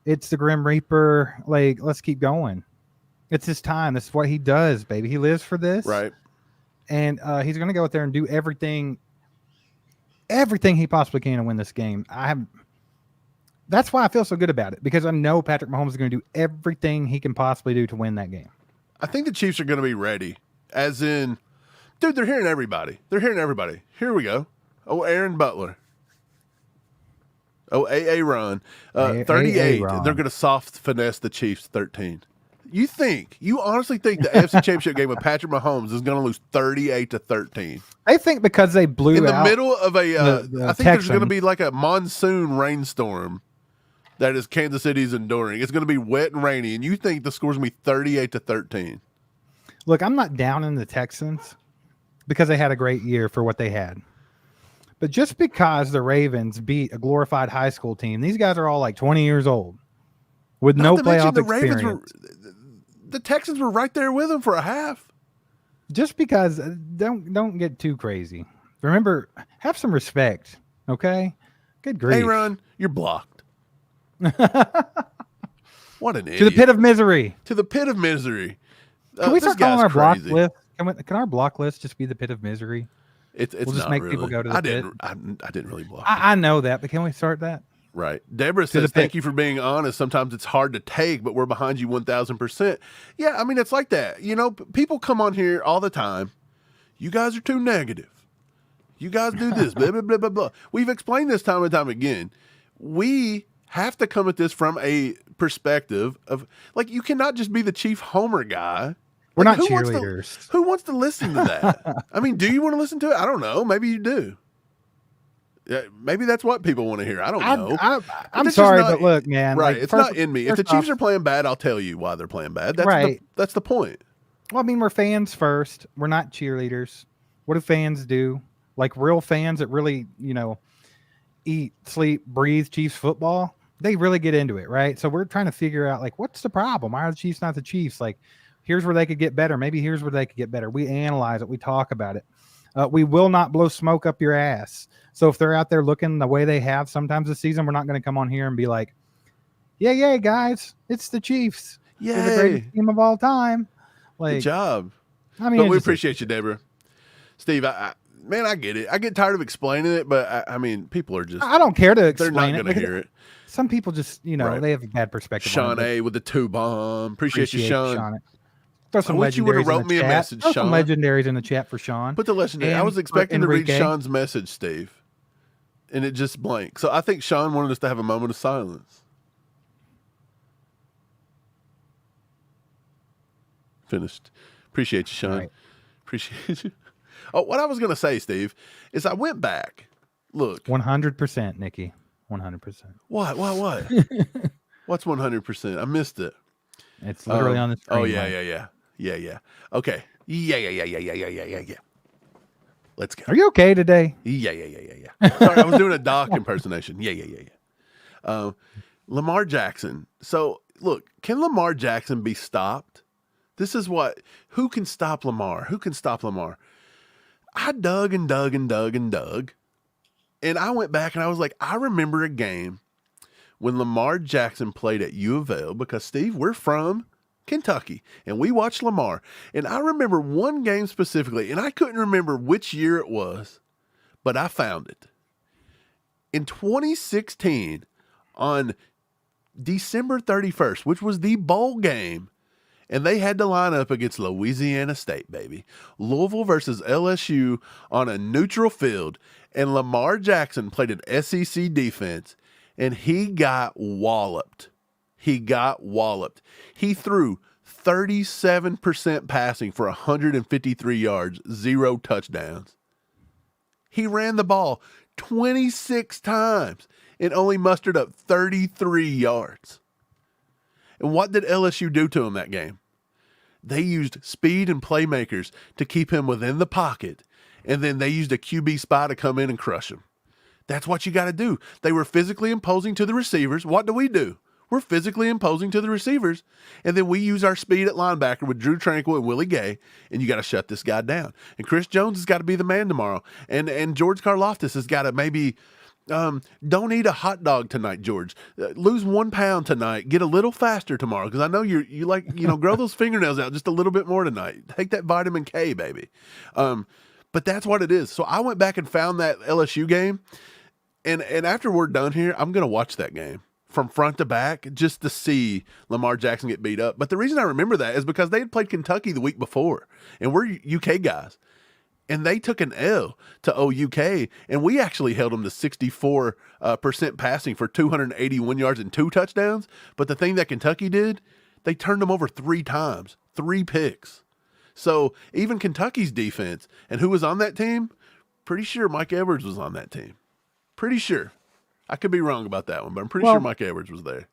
[SPEAKER 2] It's the Grim Reaper. Like, let's keep going. It's his time. This is what he does, baby. He lives for this.
[SPEAKER 1] Right.
[SPEAKER 2] And he's going to go out there and do everything he possibly can to win this game. That's why I feel so good about it, because I know Patrick Mahomes is going to do everything he can possibly do to win that game.
[SPEAKER 1] I think the Chiefs are going to be ready, as in, dude, they're hearing everybody. Here we go. Oh, Aaron Butler. Oh, A.A. Ron. 38.
[SPEAKER 2] Ron.
[SPEAKER 1] They're going to soft finesse the Chiefs 13. You honestly think the AFC Championship game with Patrick Mahomes is going to lose 38-13?
[SPEAKER 2] I think because they blew
[SPEAKER 1] in the
[SPEAKER 2] out
[SPEAKER 1] middle of a.
[SPEAKER 2] the
[SPEAKER 1] I think there's going to be like a monsoon rainstorm that is Kansas City's enduring. It's going to be wet and rainy, and you think the score's going to be 38-13?
[SPEAKER 2] Look, I'm not down in the Texans because they had a great year for what they had. But just because the Ravens beat a glorified high school team, these guys are all like 20 years old with no playoff experience.
[SPEAKER 1] the Texans were right there with them for a half.
[SPEAKER 2] Just because don't get too crazy. Remember, have some respect, okay? Good grief.
[SPEAKER 1] Hey, Ron, you're blocked. What an idiot.
[SPEAKER 2] To the pit of misery.
[SPEAKER 1] To the pit of misery.
[SPEAKER 2] Can we start calling our block
[SPEAKER 1] crazy.
[SPEAKER 2] list? Can our block list just be the pit of misery?
[SPEAKER 1] It's
[SPEAKER 2] we'll just
[SPEAKER 1] not
[SPEAKER 2] make
[SPEAKER 1] really.
[SPEAKER 2] people go to the pit.
[SPEAKER 1] I didn't really block.
[SPEAKER 2] I know that, but can we start that?
[SPEAKER 1] Right. Deborah says, thank you for being honest. Sometimes it's hard to take, but we're behind you 1,000%. Yeah, I mean, it's like that. You know, people come on here all the time. You guys are too negative. You guys do this, blah, blah, blah, blah, blah. We've explained this time and time again. We have to come at this from a perspective of, like, you cannot just be the chief homer guy.
[SPEAKER 2] We're
[SPEAKER 1] like,
[SPEAKER 2] not cheerleaders.
[SPEAKER 1] Who wants to listen to that? I mean, do you want to listen to it? I don't know. Maybe you do. Yeah, maybe that's what people want to hear. I don't know.
[SPEAKER 2] I'm sorry, but look, man.
[SPEAKER 1] Right,
[SPEAKER 2] like,
[SPEAKER 1] it's not in me. If the Chiefs are playing bad, I'll tell you why they're playing bad. That's that's the point.
[SPEAKER 2] Well, I mean, we're fans first. We're not cheerleaders. What do fans do? Like real fans that really, eat, sleep, breathe Chiefs football, they really get into it, right? So we're trying to figure out, like, what's the problem? Why are the Chiefs not the Chiefs? Like, here's where they could get better. Maybe here's where they could get better. We analyze it. We talk about it. We will not blow smoke up your ass. So if they're out there looking the way they have sometimes this season, we're not going to come on here and be like, yeah, guys, it's the Chiefs.
[SPEAKER 1] Yay.
[SPEAKER 2] They're the greatest team of all time. Like,
[SPEAKER 1] good job.
[SPEAKER 2] I mean,
[SPEAKER 1] but we appreciate you, Deborah. Steve, man, I get it. I get tired of explaining it, but I mean, people are just.
[SPEAKER 2] I don't care to explain it.
[SPEAKER 1] They're not going to hear it.
[SPEAKER 2] Some people just, they have a bad perspective.
[SPEAKER 1] Sean A with the 2 bomb. Appreciate you, Sean.
[SPEAKER 2] Throw some
[SPEAKER 1] I wish you would have wrote me a message,
[SPEAKER 2] Throw
[SPEAKER 1] Sean.
[SPEAKER 2] some legendaries in the chat for Sean.
[SPEAKER 1] Put the legendary. I was expecting to read Sean's message, Steve, and it just blank. So I think Sean wanted us to have a moment of silence. Finished. Appreciate you, Sean. Right. Appreciate you. Oh, what I was going to say, Steve, is I went back. Look.
[SPEAKER 2] 100%, Nikki. 100%.
[SPEAKER 1] What? What's 100%? I missed it.
[SPEAKER 2] It's literally on the screen.
[SPEAKER 1] Oh, yeah. Okay. Yeah. Let's go.
[SPEAKER 2] Are you okay today?
[SPEAKER 1] Yeah. Sorry, I was doing a Doc impersonation. Yeah. Lamar Jackson. So, look, can Lamar Jackson be stopped? This is who can stop Lamar? Who can stop Lamar? I dug. And I went back and I was like, I remember a game when Lamar Jackson played at U of L, because, Steve, we're from Kentucky, and we watched Lamar. And I remember one game specifically, and I couldn't remember which year it was, but I found it. In 2016, on December 31st, which was the bowl game, and they had to line up against Louisiana State, baby. Louisville versus LSU on a neutral field, and Lamar Jackson played an SEC defense, and he got walloped. He threw 37% passing for 153 yards, 0 touchdowns. He ran the ball 26 times and only mustered up 33 yards. And what did LSU do to him that game? They used speed and playmakers to keep him within the pocket, and then they used a QB spy to come in and crush him. That's what you got to do. They were physically imposing to the receivers. What do? We're physically imposing to the receivers, and then we use our speed at linebacker with Drew Tranquill and Willie Gay, and you got to shut this guy down. And Chris Jones has got to be the man tomorrow, and George Karlaftis has got to maybe don't eat a hot dog tonight, George. Lose 1 pound tonight. Get a little faster tomorrow, because I know you like grow those fingernails out just a little bit more tonight. Take that vitamin K, baby. But that's what it is. So I went back and found that LSU game. And after we're done here, I'm going to watch that game from front to back just to see Lamar Jackson get beat up. But the reason I remember that is because they had played Kentucky the week before, and we're UK guys. And they took an L to OUK, and we actually held them to 64% passing for 281 yards and 2 touchdowns. But the thing that Kentucky did, they turned them over 3 times, 3 picks. So even Kentucky's defense, and who was on that team? Pretty sure Mike Edwards was on that team. Pretty sure. I could be wrong about that one, but I'm pretty sure Mike Edwards was there.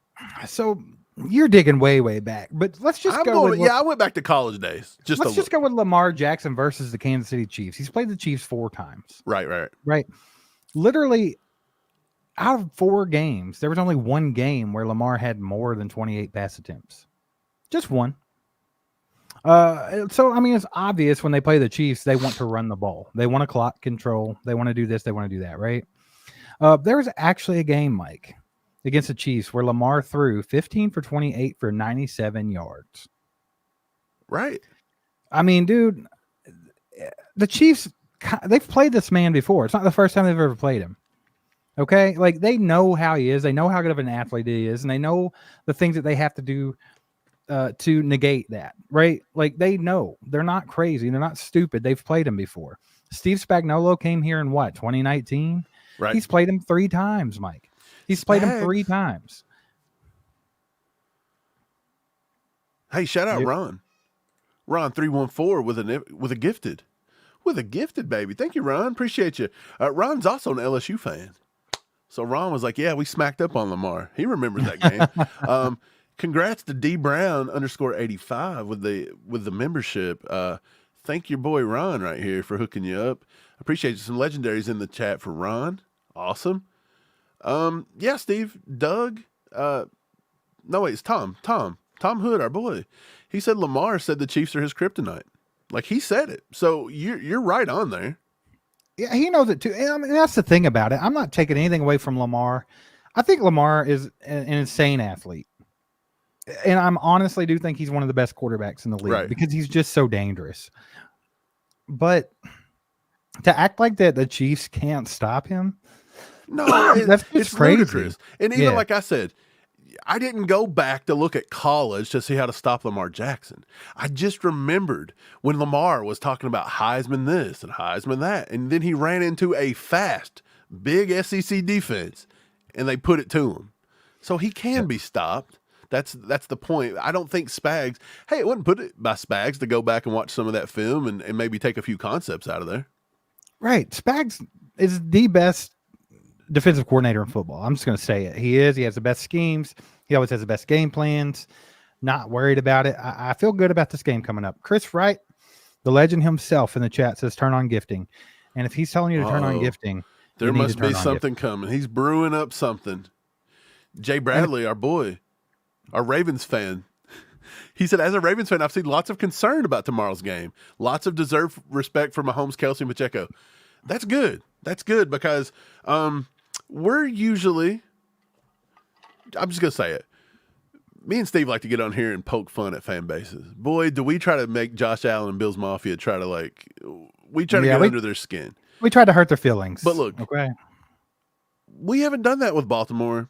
[SPEAKER 2] So you're digging way, way back. But let's just
[SPEAKER 1] I went back to college days.
[SPEAKER 2] Let's just go with Lamar Jackson versus the Kansas City Chiefs. He's played the Chiefs 4 times.
[SPEAKER 1] Right.
[SPEAKER 2] Literally, out of 4 games, there was only 1 game where Lamar had more than 28 pass attempts. Just one. So I mean, it's obvious when they play the Chiefs, they want to run the ball. They want to clock control. They want to do this. They want to do that, right? There was actually a game, Mike, against the Chiefs where Lamar threw 15 for 28 for 97 yards.
[SPEAKER 1] Right.
[SPEAKER 2] I mean, dude, the Chiefs, they've played this man before. It's not the first time they've ever played him. Okay? Like, they know how he is. They know how good of an athlete he is, and they know the things that they have to do to negate that, right? Like, they know. They're not crazy. They're not stupid. They've played him before. Steve Spagnuolo came here in what, 2019?
[SPEAKER 1] Right.
[SPEAKER 2] He's played him 3 times, Mike. He's played him 3 times.
[SPEAKER 1] Hey, shout out
[SPEAKER 2] Yep.
[SPEAKER 1] Ron. Ron 314 with a gifted. With a gifted, baby. Thank you, Ron. Appreciate you. Ron's also an LSU fan. So Ron was like, yeah, we smacked up on Lamar. He remembers that game. Congrats to D Brown _85 with the membership. Thank your boy Ron right here for hooking you up. Appreciate you. Some legendaries in the chat for Ron. Awesome. Yeah, Steve, Doug. No, wait, it's Tom Hood, our boy. He said Lamar said the Chiefs are his kryptonite. Like, he said it. So you're right on there.
[SPEAKER 2] Yeah, he knows it too. And I mean, that's the thing about it. I'm not taking anything away from Lamar. I think Lamar is an insane athlete. And I honestly do think he's one of the best quarterbacks in the league because he's just so dangerous. But to act like that the Chiefs can't stop him,
[SPEAKER 1] no,
[SPEAKER 2] it's crazy.
[SPEAKER 1] Ludicrous. And even like I said, I didn't go back to look at college to see how to stop Lamar Jackson. I just remembered when Lamar was talking about Heisman this and Heisman that, and then he ran into a fast, big SEC defense, and they put it to him. So he can be stopped. That's the point. I don't think Spags, it wasn't put it by Spags to go back and watch some of that film and maybe take a few concepts out of there.
[SPEAKER 2] Right. Spags is the best defensive coordinator in football. I'm just going to say it. He is. He has the best schemes. He always has the best game plans. Not worried about it. I feel good about this game coming up. Chris Wright, the legend himself in the chat, says turn on gifting. And if he's telling you to turn on gifting,
[SPEAKER 1] there must be something coming. He's brewing up something. Jay Bradley, our boy, our Ravens fan, he said, as a Ravens fan, I've seen lots of concern about tomorrow's game. Lots of deserved respect for Mahomes, Kelsey, and Pacheco. That's good. That's good because we're usually, I'm just going to say it. Me and Steve like to get on here and poke fun at fan bases. Boy, do we try to make Josh Allen and Bills Mafia try to get under their skin.
[SPEAKER 2] We try to hurt their feelings.
[SPEAKER 1] But look,
[SPEAKER 2] okay,
[SPEAKER 1] we haven't done that with Baltimore.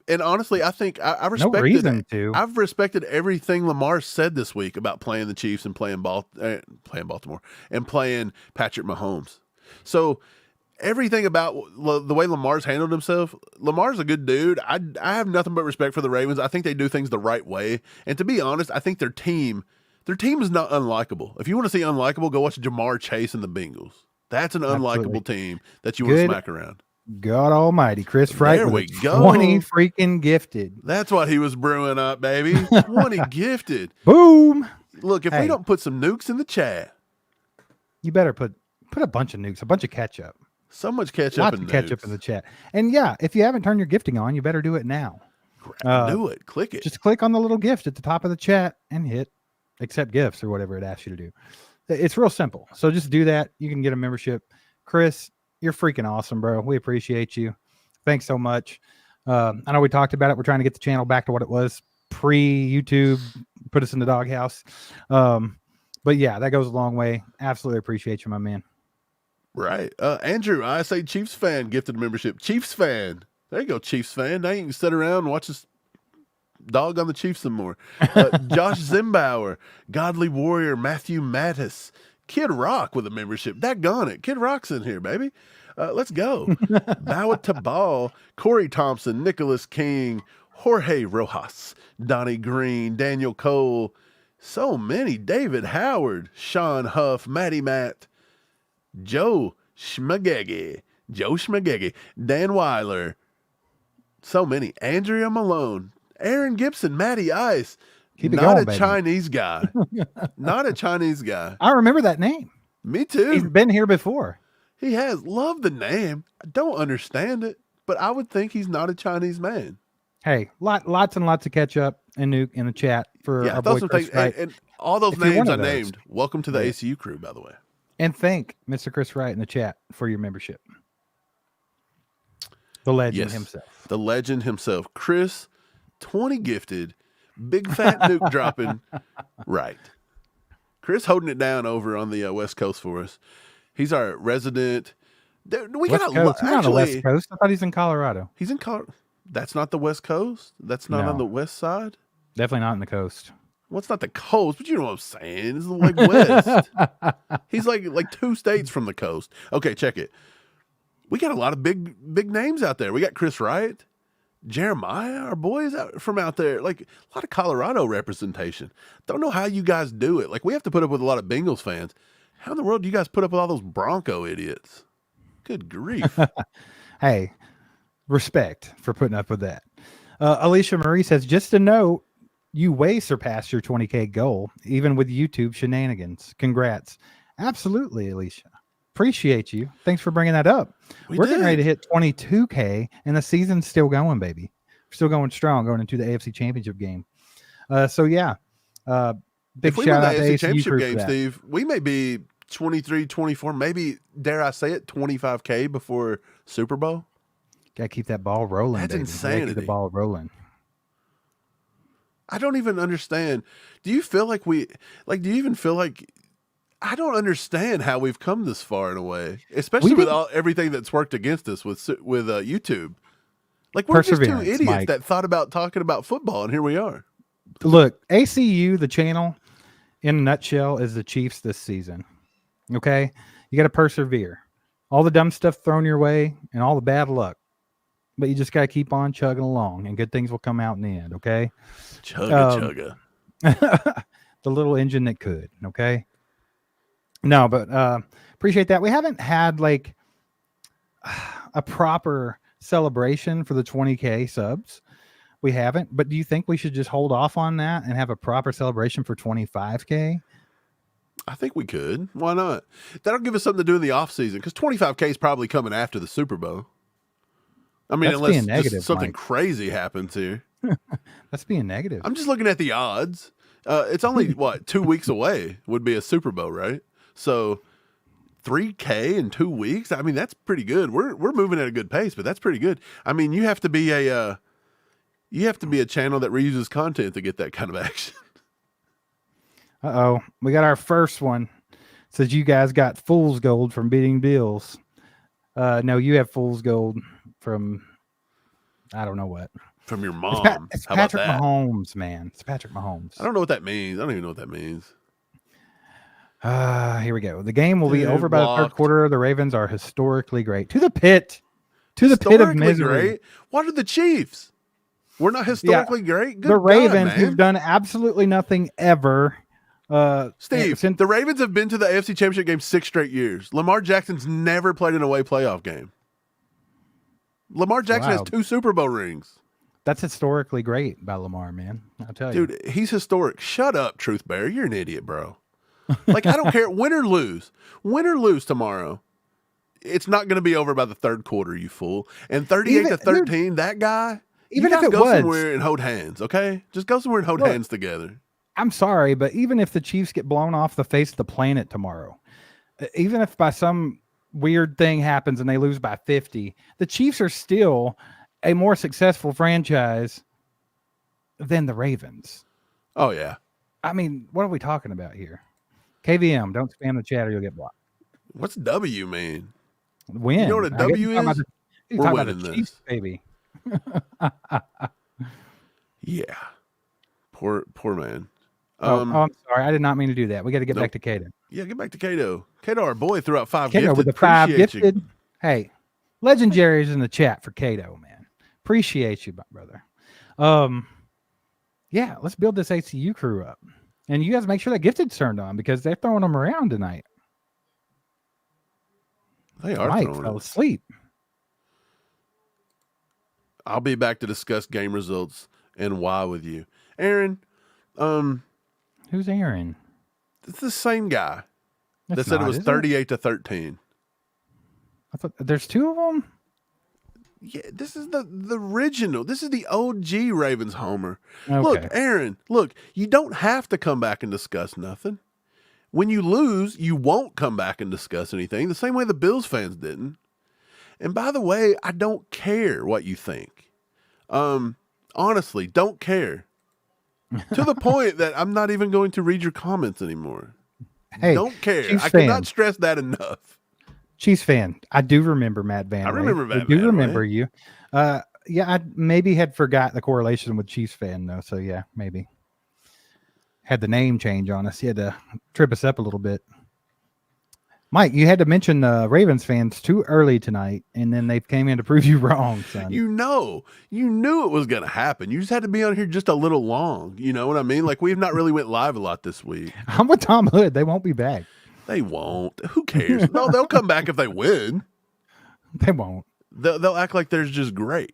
[SPEAKER 1] And honestly, I think I respected
[SPEAKER 2] no reason to.
[SPEAKER 1] I've respected everything Lamar said this week about playing the Chiefs and playing Baltimore and playing Patrick Mahomes. So everything about the way Lamar's handled himself, Lamar's a good dude. I have nothing but respect for the Ravens. I think they do things the right way. And to be honest, I think their team is not unlikable. If you want to see unlikable, go watch Jamar Chase and the Bengals. That's an unlikable team that you want to smack around.
[SPEAKER 2] God almighty, Chris Wright.
[SPEAKER 1] There we go.
[SPEAKER 2] 20 freaking gifted.
[SPEAKER 1] That's what he was brewing up, baby. 20 gifted.
[SPEAKER 2] Boom.
[SPEAKER 1] Look, if we don't put some nukes in the chat.
[SPEAKER 2] You better put a bunch of nukes, a bunch of ketchup.
[SPEAKER 1] So much ketchup
[SPEAKER 2] Lots
[SPEAKER 1] and
[SPEAKER 2] of ketchup in the chat. And yeah, if you haven't turned your gifting on, you better do it now.
[SPEAKER 1] Do it. Click it.
[SPEAKER 2] Just click on the little gift at the top of the chat and hit accept gifts or whatever it asks you to do. It's real simple. So just do that. You can get a membership. Chris, you're freaking awesome, bro. We appreciate you. Thanks so much. I know we talked about it. We're trying to get the channel back to what it was pre-YouTube, put us in the doghouse. But yeah, that goes a long way. Absolutely appreciate you, my man.
[SPEAKER 1] Right. Andrew, I say Chiefs fan, gifted membership. Chiefs fan. There you go, Chiefs fan. Now you can sit around and watch this dog on the Chiefs some more. Josh Zimbauer, Godly Warrior, Matthew Mattis, Kid Rock with a membership. Daggone it. Kid Rock's in here, baby. Let's go. Bow to Ball, Corey Thompson, Nicholas King, Jorge Rojas, Donnie Green, Daniel Cole. So many. David Howard, Sean Huff, Matty Matt, Joe Schmagegi, Dan Weiler. So many. Andrea Malone, Aaron Gibson, Matty Ice. Not a Chinese guy. Not a Chinese guy.
[SPEAKER 2] I remember that name.
[SPEAKER 1] Me too.
[SPEAKER 2] He's been here before.
[SPEAKER 1] He has. Love the name. I don't understand it, but I would think he's not a Chinese man.
[SPEAKER 2] Hey, lots and lots of ketchup and nuke in the chat. for
[SPEAKER 1] Yeah,
[SPEAKER 2] our
[SPEAKER 1] throw
[SPEAKER 2] boy
[SPEAKER 1] some
[SPEAKER 2] Chris
[SPEAKER 1] things,
[SPEAKER 2] Wright.
[SPEAKER 1] and all those
[SPEAKER 2] If you're
[SPEAKER 1] names
[SPEAKER 2] one
[SPEAKER 1] I
[SPEAKER 2] of those.
[SPEAKER 1] named. Welcome to the
[SPEAKER 2] Yeah.
[SPEAKER 1] ACU crew, by the way.
[SPEAKER 2] And thank Mr. Chris Wright in the chat for your membership. The legend himself.
[SPEAKER 1] The legend himself, Chris, 20 gifted, big fat nuke dropping, right. Chris holding it down over on the West Coast for us. He's our resident. We
[SPEAKER 2] West
[SPEAKER 1] got
[SPEAKER 2] Coast. He's not on the West
[SPEAKER 1] actually.
[SPEAKER 2] Coast. I thought he's in Colorado.
[SPEAKER 1] He's in Colorado. That's not the West Coast. That's not on
[SPEAKER 2] No.
[SPEAKER 1] the West side.
[SPEAKER 2] Definitely not in the coast.
[SPEAKER 1] Well, it's not the coast, but you know what I'm saying. It's like West. He's like 2 states from the coast. Okay, check it. We got a lot of big names out there. We got Chris Wright, Jeremiah, our boys from out there. Like a lot of Colorado representation. Don't know how you guys do it. Like we have to put up with a lot of Bengals fans. How in the world do you guys put up with all those Bronco idiots? Good grief.
[SPEAKER 2] Hey, respect for putting up with that. Alicia Marie says, just a note, you way surpassed your 20K goal, even with YouTube shenanigans. Congrats. Absolutely, Alicia. Appreciate you. Thanks for bringing that up. We're getting ready to hit 22K, and the season's still going, baby. We're still going strong, going into the AFC Championship game. So, yeah. Big
[SPEAKER 1] if we
[SPEAKER 2] shout
[SPEAKER 1] win
[SPEAKER 2] out
[SPEAKER 1] the
[SPEAKER 2] to
[SPEAKER 1] AFC
[SPEAKER 2] ACU
[SPEAKER 1] Championship
[SPEAKER 2] crew
[SPEAKER 1] game,
[SPEAKER 2] for that.
[SPEAKER 1] Steve, we may be 23, 24, maybe, dare I say it, 25K before Super Bowl.
[SPEAKER 2] Gotta keep that ball rolling.
[SPEAKER 1] That's
[SPEAKER 2] baby.
[SPEAKER 1] insanity.
[SPEAKER 2] Keep the ball rolling.
[SPEAKER 1] I don't even understand. Do you feel like do you even feel like I don't understand how we've come this far in a way, especially with everything that's worked against us with YouTube. Like we're just 2 idiots
[SPEAKER 2] Mike.
[SPEAKER 1] that thought about talking about football, and here we are.
[SPEAKER 2] Look, ACU, the channel, in a nutshell, is the Chiefs this season. Okay? You got to persevere. All the dumb stuff thrown your way and all the bad luck. But you just got to keep on chugging along, and good things will come out in the end, okay?
[SPEAKER 1] Chugga.
[SPEAKER 2] The little engine that could, okay? No, but appreciate that. We haven't had like a proper celebration for the 20K subs. We haven't, but do you think we should just hold off on that and have a proper celebration for 25K?
[SPEAKER 1] I think we could. Why not? That'll give us something to do in the off season because 25K is probably coming after the Super Bowl. I mean,
[SPEAKER 2] That's being
[SPEAKER 1] unless
[SPEAKER 2] negative,
[SPEAKER 1] something
[SPEAKER 2] Mike.
[SPEAKER 1] crazy happens here.
[SPEAKER 2] That's being negative.
[SPEAKER 1] I'm just looking at the odds. It's only, 2 weeks away would be a Super Bowl, right? So 3K in 2 weeks? I mean, that's pretty good. We're moving at a good pace, but that's pretty good. I mean, you have to be a channel that reuses content to get that kind of action.
[SPEAKER 2] Uh-oh. We got our first one. It says you guys got fool's gold from beating Bills. No, you have fool's gold from I don't know what.
[SPEAKER 1] From your mom.
[SPEAKER 2] It's
[SPEAKER 1] How about
[SPEAKER 2] Patrick
[SPEAKER 1] that?
[SPEAKER 2] Mahomes, man. It's Patrick Mahomes.
[SPEAKER 1] I don't know what that means. I don't even know what that means.
[SPEAKER 2] Here we go. The game will be over by the third quarter. The Ravens are historically great. To the pit. To the pit of misery.
[SPEAKER 1] Great? What are the Chiefs? We're not historically great? Good
[SPEAKER 2] the Ravens,
[SPEAKER 1] God,
[SPEAKER 2] who've done absolutely nothing ever.
[SPEAKER 1] Steve, the Ravens have been to the AFC Championship game 6 straight years. Lamar Jackson's never played an away playoff game. Lamar Jackson has 2 Super Bowl rings.
[SPEAKER 2] That's historically great by Lamar, man. I'll tell you.
[SPEAKER 1] Dude, he's historic. Shut up, Truth Bear. You're an idiot, bro. Like, I don't care. Win or lose tomorrow. It's not going to be over by the third quarter, you fool. And 38-13, that guy,
[SPEAKER 2] even
[SPEAKER 1] you
[SPEAKER 2] if
[SPEAKER 1] guys
[SPEAKER 2] it
[SPEAKER 1] go
[SPEAKER 2] was
[SPEAKER 1] somewhere and hold hands, okay? Just go somewhere and hold hands together.
[SPEAKER 2] I'm sorry, but even if the Chiefs get blown off the face of the planet tomorrow, even if by some weird thing happens and they lose by 50, the Chiefs are still a more successful franchise than the Ravens.
[SPEAKER 1] Oh, yeah.
[SPEAKER 2] I mean, what are we talking about here? KVM, don't spam the chat or you'll get blocked.
[SPEAKER 1] What's W mean?
[SPEAKER 2] Win.
[SPEAKER 1] You know what a W is?
[SPEAKER 2] We're winning this. Chiefs, baby.
[SPEAKER 1] Yeah. Poor man.
[SPEAKER 2] I'm sorry. I did not mean to do that. We got to get back to Cato.
[SPEAKER 1] Yeah, get back to Cato. Cato, our boy, threw out 5
[SPEAKER 2] Cato
[SPEAKER 1] gifted.
[SPEAKER 2] with the 5 gifted. Hey, Legendary's in the chat for Cato, man. Appreciate you, my brother. Yeah, let's build this ACU crew up. And you guys make sure that gifted's turned on because they're throwing them around tonight.
[SPEAKER 1] They are
[SPEAKER 2] Mike fell asleep.
[SPEAKER 1] I'll be back to discuss game results and why with you. Aaron,
[SPEAKER 2] who's Aaron?
[SPEAKER 1] It's the same guy that said it was 38-13.
[SPEAKER 2] I thought there's 2 of them.
[SPEAKER 1] Yeah, this is the original. This is the OG Ravens homer.
[SPEAKER 2] Okay.
[SPEAKER 1] Look, Aaron, look, you don't have to come back and discuss nothing. When you lose, you won't come back and discuss anything, the same way the Bills fans didn't. And by the way, I don't care what you think. Honestly, don't care. To the point that I'm not even going to read your comments anymore.
[SPEAKER 2] Hey,
[SPEAKER 1] don't care.
[SPEAKER 2] Chiefs
[SPEAKER 1] I
[SPEAKER 2] fan.
[SPEAKER 1] cannot stress that enough.
[SPEAKER 2] Chiefs fan. I do remember Matt Van.
[SPEAKER 1] I remember Matt
[SPEAKER 2] I do
[SPEAKER 1] Van
[SPEAKER 2] remember
[SPEAKER 1] Way.
[SPEAKER 2] you. Yeah, I maybe had forgot the correlation with Chiefs fan though. So yeah, maybe had the name change on us. You had to trip us up a little bit. Mike, you had to mention Ravens fans too early tonight, and then they came in to prove you wrong, son.
[SPEAKER 1] You knew it was going to happen. You just had to be on here just a little long. You know what I mean? Like, we've not really went live a lot this week.
[SPEAKER 2] I'm with Tom Hood. They won't be back.
[SPEAKER 1] They won't. Who cares? No, they'll come back if they win.
[SPEAKER 2] They won't.
[SPEAKER 1] They'll act like they're just great.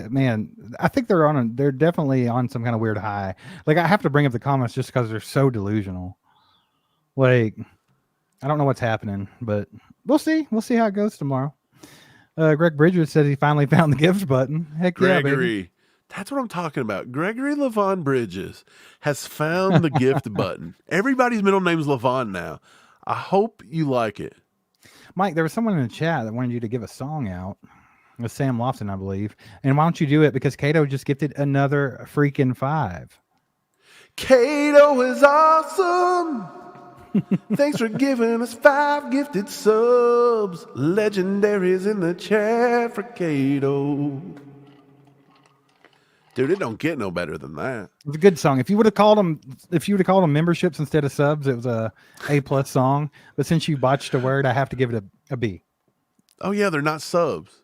[SPEAKER 2] Man, I think they're definitely on some kind of weird high. Like, I have to bring up the comments just because they're so delusional. Like, I don't know what's happening, but we'll see. We'll see how it goes tomorrow. Greg Bridges says he finally found the gift button. Heck yeah,
[SPEAKER 1] Gregory.
[SPEAKER 2] baby.
[SPEAKER 1] That's what I'm talking about. Gregory Levon Bridges has found the gift button. Everybody's middle name's Levon now. I hope you like it.
[SPEAKER 2] Mike, there was someone in the chat that wanted you to give a song out. It was Sam Lofton, I believe. And why don't you do it? Because Cato just gifted another freaking 5.
[SPEAKER 1] Cato is awesome. Thanks for giving us 5 gifted subs. Legendaries in the chat for Cato. Dude, it don't get no better than that.
[SPEAKER 2] It was a good song. If you would have called them memberships instead of subs, it was a A+ song. But since you botched a word, I have to give it a B.
[SPEAKER 1] Oh yeah, they're not subs.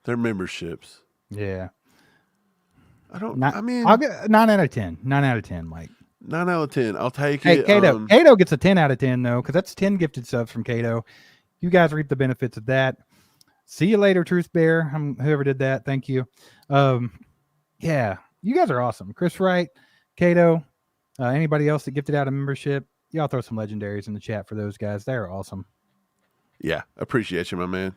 [SPEAKER 1] They're memberships.
[SPEAKER 2] Yeah.
[SPEAKER 1] I
[SPEAKER 2] I'll get 9 out of 10. 9 out of 10, Mike.
[SPEAKER 1] 9 out of 10. I'll take
[SPEAKER 2] Hey,
[SPEAKER 1] it.
[SPEAKER 2] Cato. Cato gets a 10 out of 10 though, because that's 10 gifted subs from Cato. You guys reap the benefits of that. See you later, Truth Bear. Whoever did that, thank you. Yeah, you guys are awesome. Chris Wright, Cato, anybody else that gifted out a membership, y'all throw some legendaries in the chat for those guys. They're awesome.
[SPEAKER 1] Yeah, appreciate you, my man.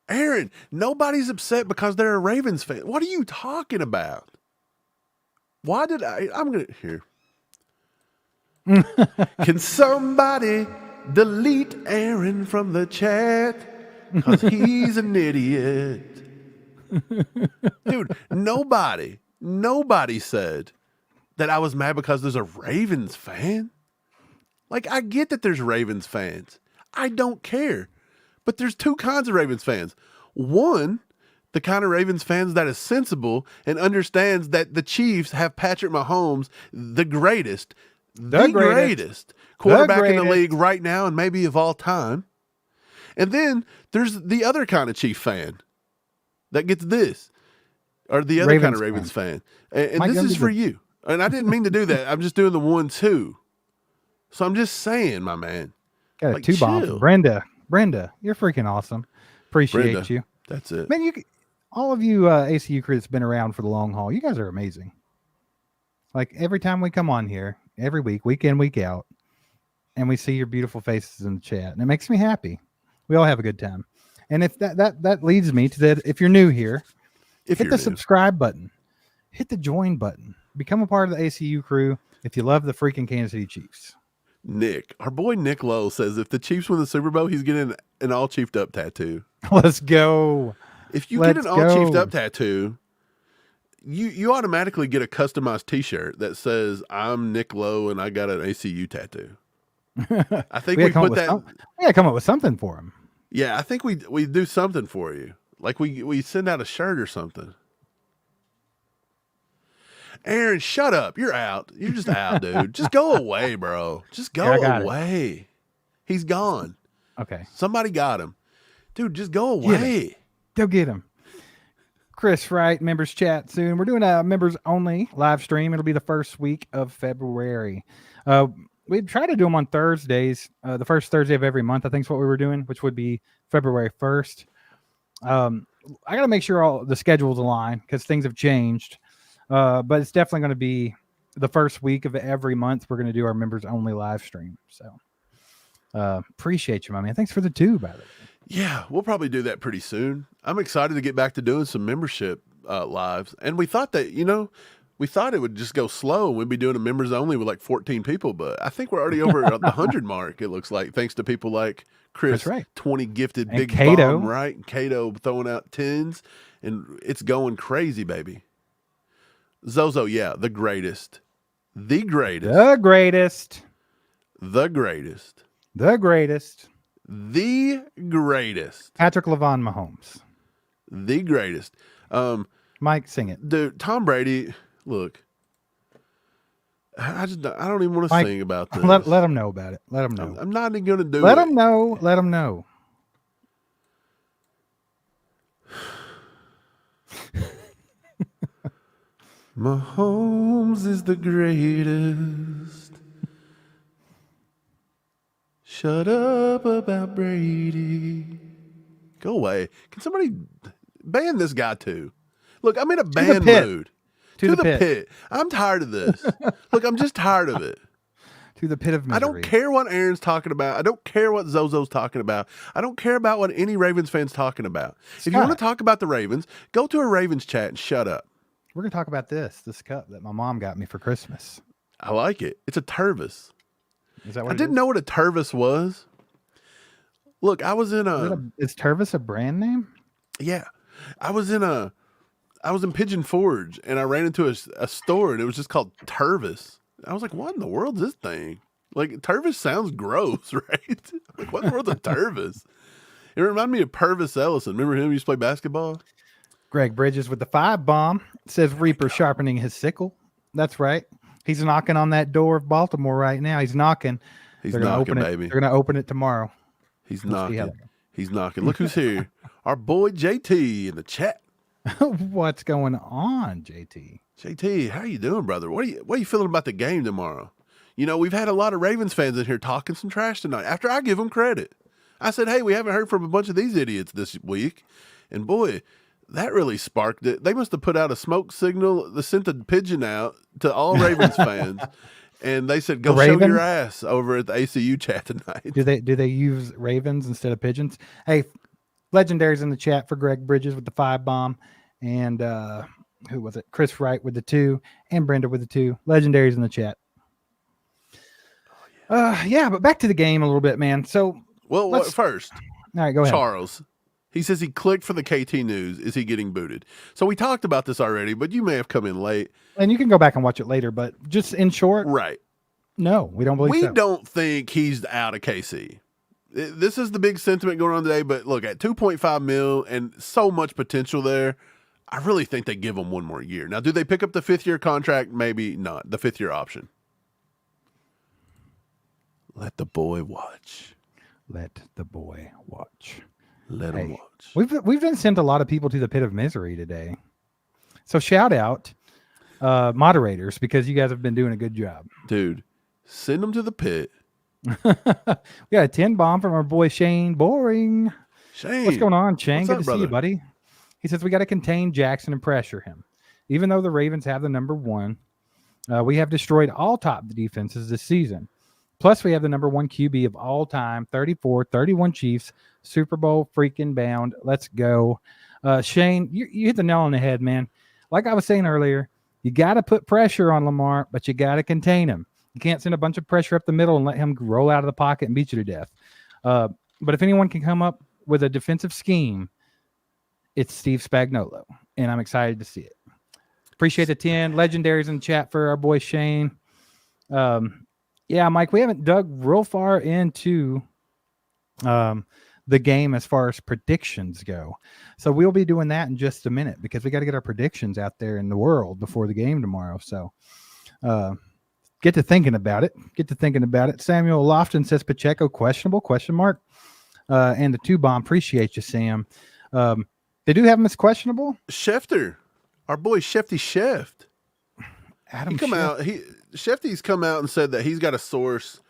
[SPEAKER 1] Aaron, nobody's upset because they're a Ravens fan. What are you talking about? Why did I'm going to... Here. Can somebody delete Aaron from the chat? Because he's an idiot. Dude, nobody said that I was mad because there's a Ravens fan. Like, I get that there's Ravens fans. I don't care. But there's 2 kinds of Ravens fans. One, the kind of Ravens fans that is sensible and understands that the Chiefs have Patrick Mahomes, the greatest quarterback in the league right now and maybe of all time. And then there's the other kind of Chief fan that gets this, or the other kind of Ravens fan. And this is for you. And I didn't mean to do that. I'm just doing the 1-2. So I'm just saying, my man.
[SPEAKER 2] Got a 2-bomb from Brenda. Brenda, you're freaking awesome. Appreciate you.
[SPEAKER 1] That's it.
[SPEAKER 2] Man, all of you ACU crew that's been around for the long haul, you guys are amazing. Like, every time we come on here, every week, week in, week out, and we see your beautiful faces in the chat, and it makes me happy. We all have a good time. And if that leads me to that, if you're new here, hit the subscribe button, hit the join button, become a part of the ACU crew if you love the freaking Kansas City Chiefs.
[SPEAKER 1] Nick, our boy Nick Lowe says if the Chiefs win the Super Bowl, he's getting an all chiefed up tattoo.
[SPEAKER 2] Let's go.
[SPEAKER 1] If you get an all chiefed up tattoo, you automatically get a customized T-shirt that says "I'm Nick Lowe and I got an ACU tattoo." I think we put that.
[SPEAKER 2] We gotta come up with something for him.
[SPEAKER 1] Yeah, I think we do something for you. Like we send out a shirt or something. Aaron, shut up. You're out. You're just out, dude. Just go away, bro. Just go away. He's gone.
[SPEAKER 2] Okay.
[SPEAKER 1] Somebody got him. Dude, just go away.
[SPEAKER 2] Go get him. Chris Wright, members chat soon. We're doing a members only live stream. It'll be the first week of February. We try to do them on Thursdays, the first Thursday of every month, I think is what we were doing, which would be February 1st. I got to make sure all the schedules align because things have changed. But it's definitely going to be the first week of every month. We're going to do our members only live stream. So Appreciate you, my man. Thanks for the 2, by the way.
[SPEAKER 1] Yeah, we'll probably do that pretty soon. I'm excited to get back to doing some membership lives. And we thought that, we thought it would just go slow. We'd be doing a members only with like 14 people, but I think we're already over the 100 mark, it looks like, thanks to people like Chris,
[SPEAKER 2] That's right.
[SPEAKER 1] 20 gifted
[SPEAKER 2] And
[SPEAKER 1] big
[SPEAKER 2] Cato.
[SPEAKER 1] bomb, right? And Cato throwing out 10s, and it's going crazy, baby. Zozo, yeah, the greatest. The greatest.
[SPEAKER 2] The greatest.
[SPEAKER 1] The greatest.
[SPEAKER 2] The greatest.
[SPEAKER 1] The greatest.
[SPEAKER 2] Patrick LaVon Mahomes.
[SPEAKER 1] The greatest.
[SPEAKER 2] Mike, sing it.
[SPEAKER 1] Dude, Tom Brady, look. I don't even want to sing about this.
[SPEAKER 2] Let him know about it. Let him know.
[SPEAKER 1] I'm not even going to do
[SPEAKER 2] Let
[SPEAKER 1] it.
[SPEAKER 2] him know. Let him know.
[SPEAKER 1] Mahomes is the greatest. Shut up about Brady. Go away. Can somebody ban this guy too? Look, I'm in a ban mood.
[SPEAKER 2] To the pit.
[SPEAKER 1] I'm tired of this. Look, I'm just tired of it.
[SPEAKER 2] To the pit of misery.
[SPEAKER 1] I don't care what Aaron's talking about. I don't care what Zozo's talking about. I don't care about what any Ravens fan's talking about. If you want to talk about the Ravens, go to a Ravens chat and shut up.
[SPEAKER 2] We're going to talk about this cup that my mom got me for Christmas.
[SPEAKER 1] I like it. It's a Tervis.
[SPEAKER 2] Is that what
[SPEAKER 1] I didn't know what a Tervis was. Look, I was in
[SPEAKER 2] Is Tervis a brand name?
[SPEAKER 1] Yeah. I was in Pigeon Forge, and I ran into a store, and it was just called Tervis. I was like, what in the world is this thing? Like, Tervis sounds gross, right? Like, what in the world's a Tervis? It reminded me of Purvis Ellison. Remember him? He used to play basketball?
[SPEAKER 2] Greg Bridges with the 5 bomb. Says Reaper sharpening his sickle. That's right. He's knocking on that door of Baltimore right now. He's knocking.
[SPEAKER 1] He's knocking, baby.
[SPEAKER 2] They're going to open it tomorrow.
[SPEAKER 1] He's knocking. He's knocking. Look who's here. Our boy JT in the chat.
[SPEAKER 2] What's going on, JT?
[SPEAKER 1] JT, how you doing, brother? What are you feeling about the game tomorrow? We've had a lot of Ravens fans in here talking some trash tonight. After I give them credit, I said, hey, we haven't heard from a bunch of these idiots this week. And boy, that really sparked it. They must have put out a smoke signal that sent a pigeon out to all Ravens fans. And they said, go show your ass over at the ACU chat tonight.
[SPEAKER 2] Do they use ravens instead of pigeons? Hey, Legendary's in the chat for Greg Bridges with the 5 bomb. And who was it? Chris Wright with the 2 and Brenda with the 2. Legendary's in the chat. Yeah, but back to the game a little bit, man. So,
[SPEAKER 1] well, first,
[SPEAKER 2] all right, go ahead.
[SPEAKER 1] Charles, he says he clicked for the KT News. Is he getting booted? So we talked about this already, but you may have come in late.
[SPEAKER 2] And you can go back and watch it later, but just in short,
[SPEAKER 1] right?
[SPEAKER 2] No, we don't believe so.
[SPEAKER 1] We don't think he's out of KC. This is the big sentiment going on today, but look, at $2.5 million and so much potential there, I really think they give him one more year. Now, do they pick up the 5th-year contract? Maybe not. The 5th-year option. Let the boy watch.
[SPEAKER 2] Let the boy watch.
[SPEAKER 1] Let him watch.
[SPEAKER 2] We've been sent a lot of people to the pit of misery today. So shout out moderators, because you guys have been doing a good job.
[SPEAKER 1] Dude, send them to the pit.
[SPEAKER 2] We got a 10 bomb from our boy Shane. Boring.
[SPEAKER 1] Shane.
[SPEAKER 2] What's going on, Shane?
[SPEAKER 1] What's
[SPEAKER 2] Good
[SPEAKER 1] up,
[SPEAKER 2] to
[SPEAKER 1] brother?
[SPEAKER 2] see you, buddy. He says we got to contain Jackson and pressure him. Even though the Ravens have the number 1, we have destroyed all top defenses this season. Plus, we have the number 1 QB of all time, 34-31 Chiefs, Super Bowl freaking bound. Let's go. Shane, you hit the nail on the head, man. Like I was saying earlier, you got to put pressure on Lamar, but you got to contain him. You can't send a bunch of pressure up the middle and let him roll out of the pocket and beat you to death. But if anyone can come up with a defensive scheme, it's Steve Spagnuolo, and I'm excited to see it. Appreciate the 10. Legendaries in the chat for our boy Shane. Yeah, Mike, we haven't dug real far into the game as far as predictions go. So we'll be doing that in just a minute, because we got to get our predictions out there in the world before the game tomorrow. So get to thinking about it. Samuel Lofton says Pacheco questionable, ? And the 2 bomb. Appreciate you, Sam. They do have him as questionable.
[SPEAKER 1] Schefter, our boy Shefty Sheft. Shefty's come out and said that he's got a source.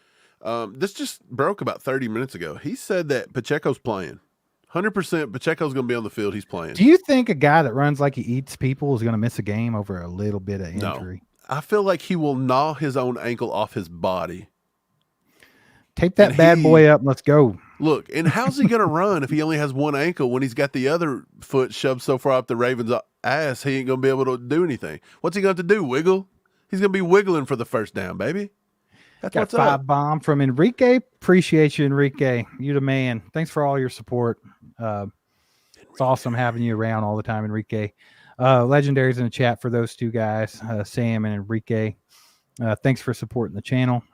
[SPEAKER 1] This just broke about 30 minutes ago. He said that Pacheco's playing. 100% Pacheco's going to be on the field. He's playing.
[SPEAKER 2] Do you think a guy that runs like he eats people is going to miss a game over a little bit of injury?
[SPEAKER 1] No. I feel like he will gnaw his own ankle off his body.
[SPEAKER 2] Tape that bad boy up and let's go.
[SPEAKER 1] Look, and how's he going to run if he only has one ankle when he's got the other foot shoved so far up the Ravens' ass he ain't going to be able to do anything? What's he going to have to do, wiggle? He's going to be wiggling for the first down, baby. That's
[SPEAKER 2] Got
[SPEAKER 1] what's
[SPEAKER 2] a 5
[SPEAKER 1] up.
[SPEAKER 2] bomb from Enrique. Appreciate you, Enrique. You the man. Thanks for all your support. It's awesome having you around all the time, Enrique. Legendaries in the chat for those two guys, Sam and Enrique. Thanks for supporting the channel.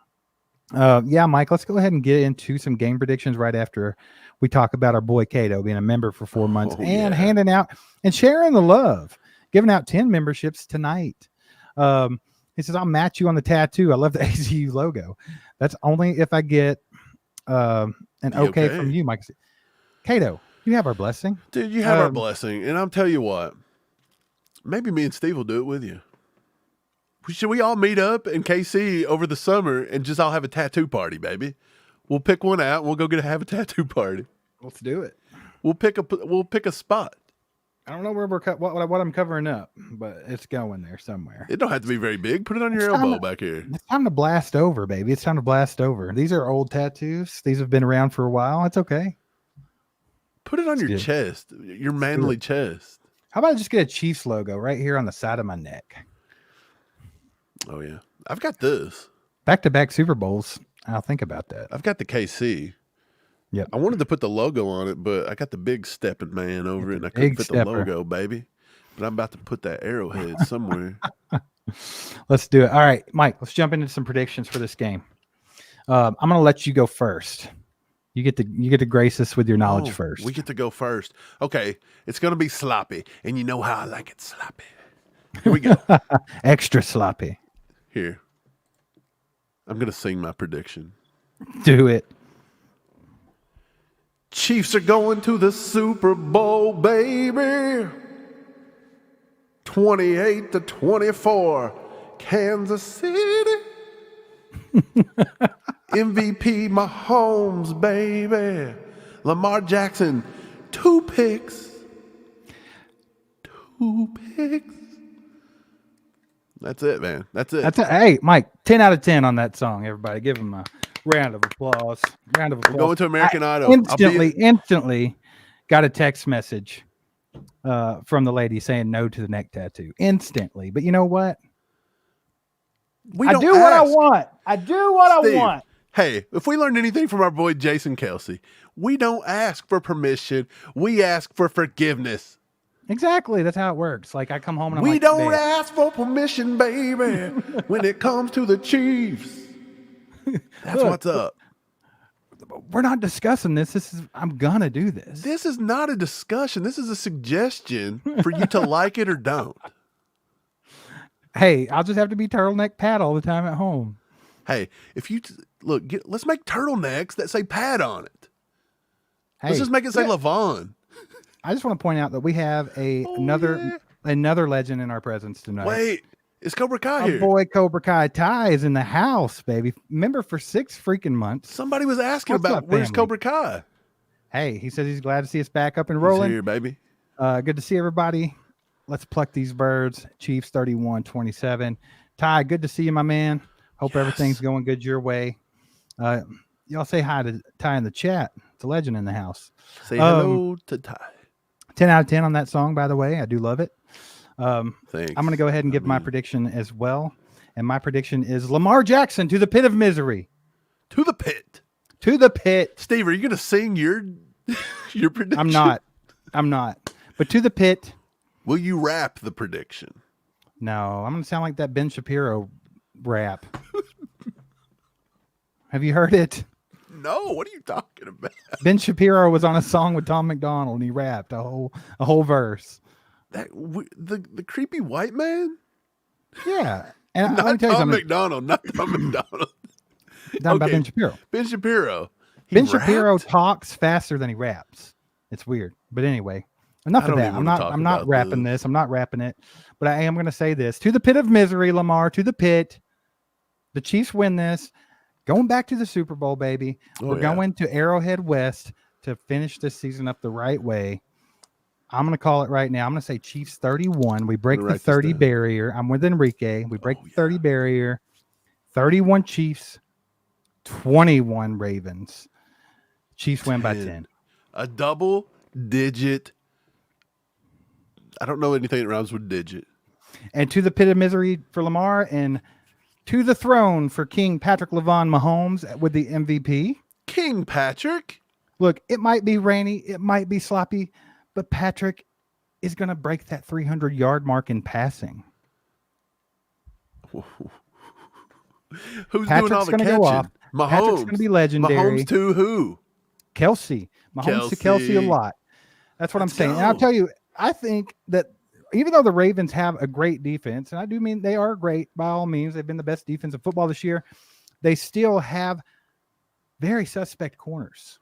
[SPEAKER 2] Yeah, Mike, let's go ahead and get into some game predictions right after we talk about our boy Cato being a member for 4 months and handing out and sharing the love, giving out 10 memberships tonight. He says, I'll match you on the tattoo. I love the AZU logo. That's only if I get an okay from you, Mike. Cato, you have our blessing.
[SPEAKER 1] Dude, you have our blessing. And I'll tell you what, maybe me and Steve will do it with you. Should we all meet up in KC over the summer and just all have a tattoo party, baby? We'll pick one out and we'll go have a tattoo party.
[SPEAKER 2] Let's do it.
[SPEAKER 1] We'll pick a spot.
[SPEAKER 2] I don't know where we're what I'm covering up, but it's going there somewhere.
[SPEAKER 1] It don't have to be very big. Put it on your elbow back here.
[SPEAKER 2] It's time to blast over, baby. It's time to blast over. These are old tattoos. These have been around for a while. It's okay.
[SPEAKER 1] Put it on your chest, your manly chest.
[SPEAKER 2] How about I just get a Chiefs logo right here on the side of my neck?
[SPEAKER 1] Oh, yeah. I've got this.
[SPEAKER 2] Back-to-back Super Bowls. I'll think about that.
[SPEAKER 1] I've got the KC.
[SPEAKER 2] Yep.
[SPEAKER 1] I wanted to put the logo on it, but I got the big stepping man over it, and I couldn't fit the logo, baby. But I'm about to put that arrowhead somewhere.
[SPEAKER 2] Let's do it. All right, Mike, let's jump into some predictions for this game. I'm going to let you go first. You get to grace us with your knowledge first.
[SPEAKER 1] We get to go first. Okay, it's going to be sloppy, and you know how I like it sloppy. Here we go.
[SPEAKER 2] Extra sloppy.
[SPEAKER 1] Here. I'm going to sing my prediction.
[SPEAKER 2] Do it.
[SPEAKER 1] Chiefs are going to the Super Bowl, baby. 28-24. Kansas City. MVP Mahomes, baby. Lamar Jackson, 2 picks. 2 picks. That's it, man. That's it.
[SPEAKER 2] Hey, Mike, 10 out of 10 on that song. Everybody, give him a round of applause. Round of applause.
[SPEAKER 1] We're going to American Idol.
[SPEAKER 2] Instantly got a text message from the lady saying no to the neck tattoo. Instantly. But you know what? I do what I want. I do what I want.
[SPEAKER 1] Hey, if we learned anything from our boy Jason Kelsey, we don't ask for permission. We ask for forgiveness.
[SPEAKER 2] Exactly. That's how it works. Like I come home and
[SPEAKER 1] we don't ask for permission, baby, when it comes to the Chiefs. That's what's up.
[SPEAKER 2] We're not discussing this. I'm gonna do this.
[SPEAKER 1] This is not a discussion. This is a suggestion for you to like it or don't.
[SPEAKER 2] Hey, I'll just have to be turtleneck Pat all the time at home.
[SPEAKER 1] Hey, if you look, let's make turtlenecks that say Pat on it.
[SPEAKER 2] Hey,
[SPEAKER 1] let's just make it say Levon.
[SPEAKER 2] I just want to point out that we have another legend in our presence tonight.
[SPEAKER 1] Wait, is Cobra Kai here?
[SPEAKER 2] Our boy Cobra Kai Ty is in the house, baby. Member for 6 freaking months.
[SPEAKER 1] Somebody was asking about where's Cobra Kai.
[SPEAKER 2] Hey, he says he's glad to see us back up and rolling.
[SPEAKER 1] He's here, baby.
[SPEAKER 2] Good to see everybody. Let's pluck these birds. Chiefs 31-27. Ty, good to see you, my man. Hope everything's going good your way. Y'all say hi to Ty in the chat. It's a legend in the house.
[SPEAKER 1] Say hello to Ty.
[SPEAKER 2] 10 out of 10 on that song, by the way. I do love it.
[SPEAKER 1] Thanks.
[SPEAKER 2] I'm going to go ahead and give my prediction as well. And my prediction is Lamar Jackson to the pit of misery.
[SPEAKER 1] To the pit.
[SPEAKER 2] To the pit.
[SPEAKER 1] Steve, are you going to sing your prediction?
[SPEAKER 2] I'm not. But to the pit.
[SPEAKER 1] Will you rap the prediction?
[SPEAKER 2] No, I'm going to sound like that Ben Shapiro rap. Have you heard it?
[SPEAKER 1] No, what are you talking about?
[SPEAKER 2] Ben Shapiro was on a song with Tom McDonald and he rapped a whole verse.
[SPEAKER 1] The creepy white man?
[SPEAKER 2] Yeah. And
[SPEAKER 1] not Tom McDonald, not Tom McDonald.
[SPEAKER 2] Talking about Ben Shapiro.
[SPEAKER 1] Ben Shapiro.
[SPEAKER 2] Shapiro talks faster than he raps. It's weird. But anyway, enough of that. I'm not rapping this. I'm not rapping it. But I am going to say this. To the pit of misery, Lamar, to the pit. The Chiefs win this. Going back to the Super Bowl, baby. We're going to Arrowhead West to finish this season up the right way. I'm going to call it right now. I'm going to say Chiefs 31. We break the 30 barrier. I'm with Enrique. We break the 30 barrier. 31 Chiefs, 21 Ravens. Chiefs win by 10.
[SPEAKER 1] A double digit. I don't know anything that rhymes with digit.
[SPEAKER 2] And to the pit of misery for Lamar, and to the throne for King Patrick LaVon Mahomes with the MVP.
[SPEAKER 1] King Patrick.
[SPEAKER 2] Look, it might be rainy, it might be sloppy, but Patrick is going to break that 300-yard mark in passing.
[SPEAKER 1] Who's
[SPEAKER 2] Patrick's
[SPEAKER 1] doing all the
[SPEAKER 2] gonna
[SPEAKER 1] catching?
[SPEAKER 2] go off.
[SPEAKER 1] Mahomes.
[SPEAKER 2] Patrick's going to be legendary.
[SPEAKER 1] Mahomes to who?
[SPEAKER 2] Kelsey. Mahomes to Kelsey a lot. That's what I'm saying. And I'll tell you, I think that even though the Ravens have a great defense, and I do mean they are great by all means, they've been the best defense of football this year, they still have very suspect corners.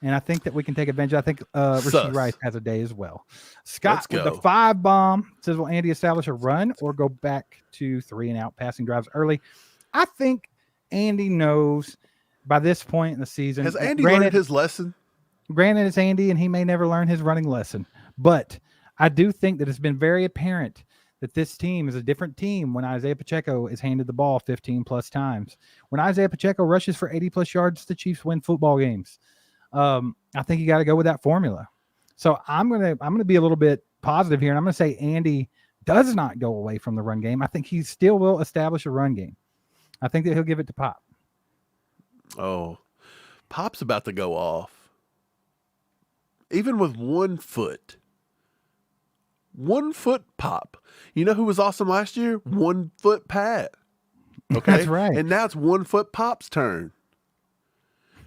[SPEAKER 2] And I think that we can take advantage. I think Rashee Rice has a day as well. Scott with the 5 bomb says, will Andy establish a run or go back to 3-and-out passing drives early? I think Andy knows by this point in the season.
[SPEAKER 1] Has Andy learned his lesson?
[SPEAKER 2] Granted, it's Andy, and he may never learn his running lesson. But I do think that it's been very apparent that this team is a different team when Isaiah Pacheco is handed the ball 15-plus times. When Isaiah Pacheco rushes for 80-plus yards, the Chiefs win football games. I think you got to go with that formula. So I'm gonna be a little bit positive here, and I'm gonna say Andy does not go away from the run game. I think he still will establish a run game. I think that he'll give it to Pop.
[SPEAKER 1] Oh, Pop's about to go off. Even with 1 foot. 1 foot Pop. You know who was awesome last year? 1 foot Pat. Okay,
[SPEAKER 2] that's right.
[SPEAKER 1] And now it's 1 foot Pop's turn.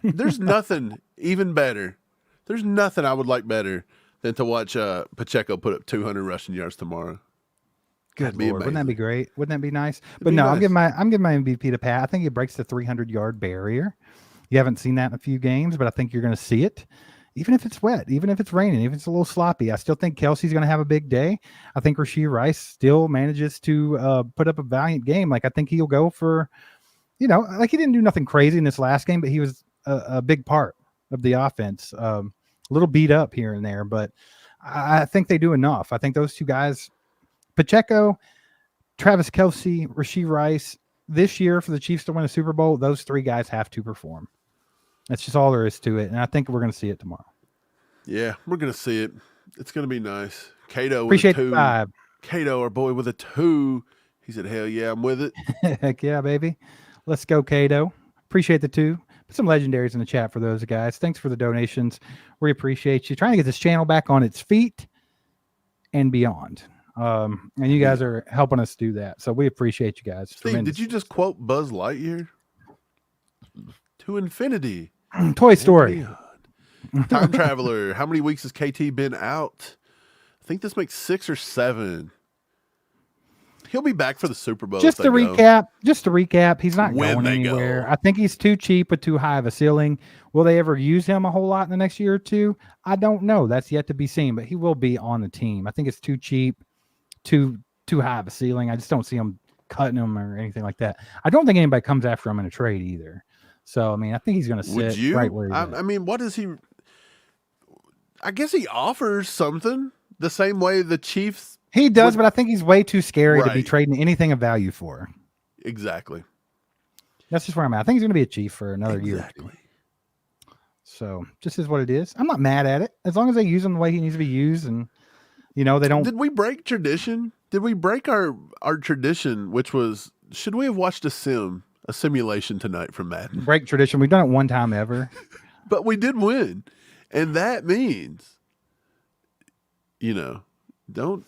[SPEAKER 1] There's nothing even better. There's nothing I would like better than to watch Pacheco put up 200 rushing yards tomorrow.
[SPEAKER 2] Good Lord. Wouldn't that be great? Wouldn't that be nice?
[SPEAKER 1] It'd be nice.
[SPEAKER 2] I'm giving my MVP to Pat. I think he breaks the 300-yard barrier. You haven't seen that in a few games, but I think you're going to see it. Even if it's wet, even if it's raining, even if it's a little sloppy, I still think Kelsey's going to have a big day. I think Rashee Rice still manages to put up a valiant game. Like, I think he'll go for, like he didn't do nothing crazy in this last game, but he was a big part of the offense. A little beat up here and there, but I think they do enough. I think those two guys, Pacheco, Travis Kelce, Rashee Rice, this year for the Chiefs to win a Super Bowl, those 3 guys have to perform. That's just all there is to it, and I think we're going to see it tomorrow.
[SPEAKER 1] Yeah, we're going to see it. It's going to be nice. Cato
[SPEAKER 2] Appreciate
[SPEAKER 1] with a 2.
[SPEAKER 2] the vibe.
[SPEAKER 1] Cato, our boy, with a 2. He said, hell yeah, I'm with it.
[SPEAKER 2] Heck yeah, baby. Let's go, Cato. Appreciate the 2. Put some legendaries in the chat for those guys. Thanks for the donations. We appreciate you. Trying to get this channel back on its feet and beyond. And you guys are helping us do that. So we appreciate you guys.
[SPEAKER 1] Steve, did you just quote Buzz Lightyear? To infinity.
[SPEAKER 2] Toy Story.
[SPEAKER 1] Time Traveler. How many weeks has KT been out? I think this makes 6 or 7. He'll be back for the Super Bowl.
[SPEAKER 2] Just to recap, he's not
[SPEAKER 1] When
[SPEAKER 2] going anywhere. I think he's too cheap with too high of a ceiling. Will they ever use him a whole lot in the next year or 2? I don't know. That's yet to be seen, but he will be on the team. I think it's too cheap, too high of a ceiling. I just don't see him cutting him or anything like that. I don't think anybody comes after him in a trade either. So, I mean, I think he's going to sit right where he's at.
[SPEAKER 1] I mean, what is he? I guess he offers something the same way the Chiefs.
[SPEAKER 2] He does, but I think he's way too scary to be trading anything of value for.
[SPEAKER 1] Exactly. That's
[SPEAKER 2] just where I'm at. I think he's going to be a Chief for another year or 2. So, just is what it is. I'm not mad at it. As long as they use him the way he needs to be used and, they don't.
[SPEAKER 1] Did we break tradition? Did we break our tradition, which was, should we have watched a simulation tonight from Madden?
[SPEAKER 2] Break tradition. We've done it one time ever.
[SPEAKER 1] But we did win. And that means, don't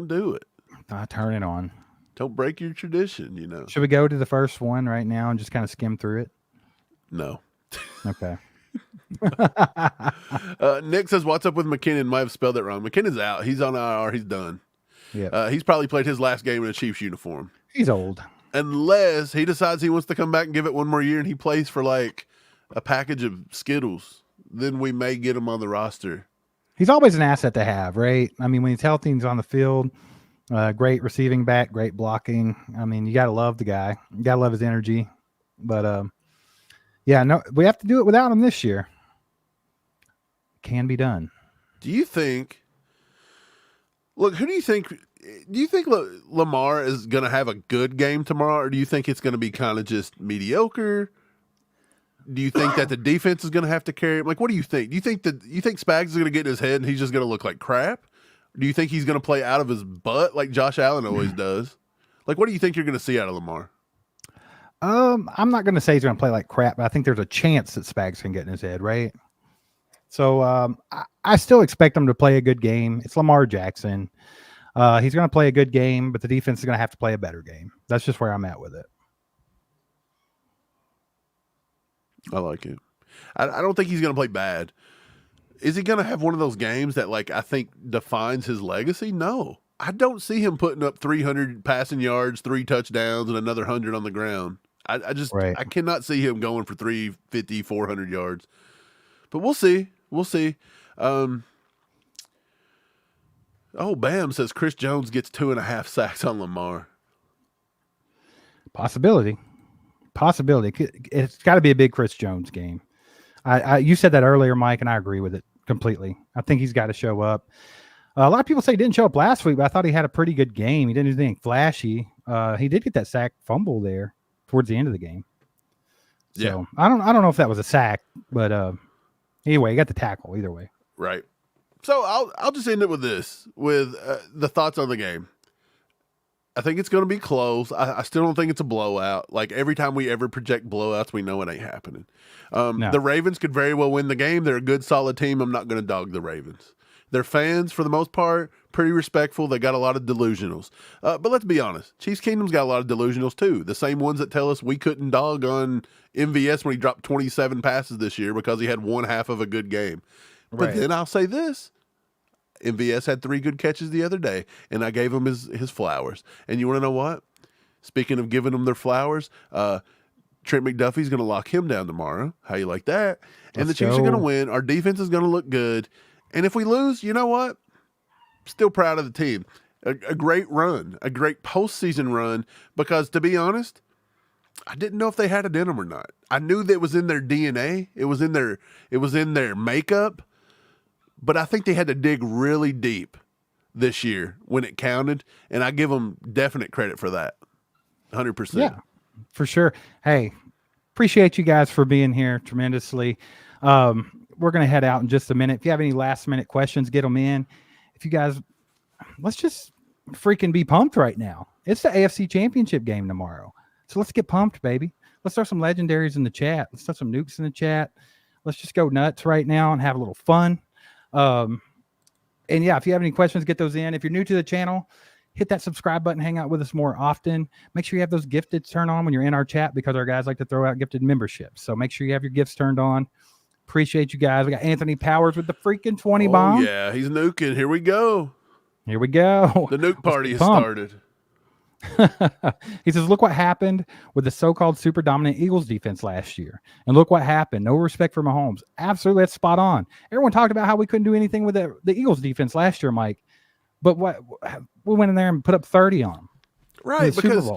[SPEAKER 1] do it.
[SPEAKER 2] Turn it on.
[SPEAKER 1] Don't break your tradition,
[SPEAKER 2] Should we go to the first one right now and just kind of skim through it?
[SPEAKER 1] No.
[SPEAKER 2] Okay.
[SPEAKER 1] Nick says, what's up with McKinnon? Might have spelled it wrong. McKinnon's out. He's on IR. He's done.
[SPEAKER 2] Yeah.
[SPEAKER 1] He's probably played his last game in a Chiefs uniform.
[SPEAKER 2] He's old.
[SPEAKER 1] Unless he decides he wants to come back and give it one more year and he plays for like a package of Skittles, then we may get him on the roster.
[SPEAKER 2] He's always an asset to have, right? I mean, when he's healthy, he's on the field. Great receiving back, great blocking. I mean, you got to love the guy. You got to love his energy. But, we have to do it without him this year. Can be done.
[SPEAKER 1] Do you think Look, who do you think? Do you think Lamar is going to have a good game tomorrow, or do you think it's going to be kind of just mediocre? Do you think that the defense is going to have to carry him? Like, what do you think? Do you think Spags is going to get in his head and he's just going to look like crap? Do you think he's going to play out of his butt like Josh Allen always does? Like, what do you think you're going to see out of Lamar?
[SPEAKER 2] I'm not going to say he's going to play like crap, but I think there's a chance that Spags can get in his head, right? So I still expect him to play a good game. It's Lamar Jackson. He's going to play a good game, but the defense is going to have to play a better game. That's just where I'm at with it.
[SPEAKER 1] I like it. I don't think he's going to play bad. Is he going to have one of those games that, like, I think defines his legacy? No. I don't see him putting up 300 passing yards, 3 touchdowns, and another 100 on the ground. I cannot see him going for 350, 400 yards. But we'll see. We'll see. Bam says Chris Jones gets 2.5 sacks on Lamar.
[SPEAKER 2] Possibility. It's got to be a big Chris Jones game. You said that earlier, Mike, and I agree with it completely. I think he's got to show up. A lot of people say he didn't show up last week, but I thought he had a pretty good game. He didn't do anything flashy. He did get that sack fumble there towards the end of the game. So yeah. I don't know if that was a sack, but anyway, he got the tackle either way.
[SPEAKER 1] Right. So I'll just end it with this, with the thoughts on the game. I think it's going to be close. I still don't think it's a blowout. Like, every time we ever project blowouts, we know it ain't happening. No. The Ravens could very well win the game. They're a good, solid team. I'm not going to dog the Ravens. Their fans, for the most part, pretty respectful. They got a lot of delusionals. But let's be honest. Chiefs Kingdom's got a lot of delusionals, too. The same ones that tell us we couldn't dog on MVS when he dropped 27 passes this year because he had one half of a good game. But
[SPEAKER 2] Right.
[SPEAKER 1] Then I'll say this. MVS had 3 good catches the other day, and I gave him his flowers. And you want to know what? Speaking of giving them their flowers, Trent McDuffie's going to lock him down tomorrow. How you like that? And the Chiefs are going to win. Our defense is going to look good. And if we lose, you know what? Still proud of the team. A great run, a great postseason run, because to be honest, I didn't know if they had it in them or not. I knew that it was in their DNA. It was in their makeup. But I think they had to dig really deep this year when it counted, and I give them definite credit for that. 100%.
[SPEAKER 2] Yeah, for sure. Hey, appreciate you guys for being here tremendously. We're going to head out in just a minute. If you have any last-minute questions, get them in. If you guys, let's just freaking be pumped right now. It's the AFC Championship game tomorrow. So let's get pumped, baby. Let's throw some legendaries in the chat. Let's throw some nukes in the chat. Let's just go nuts right now and have a little fun. And yeah, if you have any questions, get those in. If you're new to the channel, hit that subscribe button, hang out with us more often. Make sure you have those gifted turned on when you're in our chat, because our guys like to throw out gifted memberships. So make sure you have your gifts turned on. Appreciate you guys. We got Anthony Powers with the freaking 20 bomb.
[SPEAKER 1] Yeah, he's nuking. Here we go.
[SPEAKER 2] Here we go.
[SPEAKER 1] The nuke party has started.
[SPEAKER 2] He says, look what happened with the so-called super dominant Eagles defense last year. And look what happened. No respect for Mahomes. Absolutely, that's spot on. Everyone talked about how we couldn't do anything with the Eagles defense last year, Mike. But what we went in there and put up 30 on them.
[SPEAKER 1] Right, because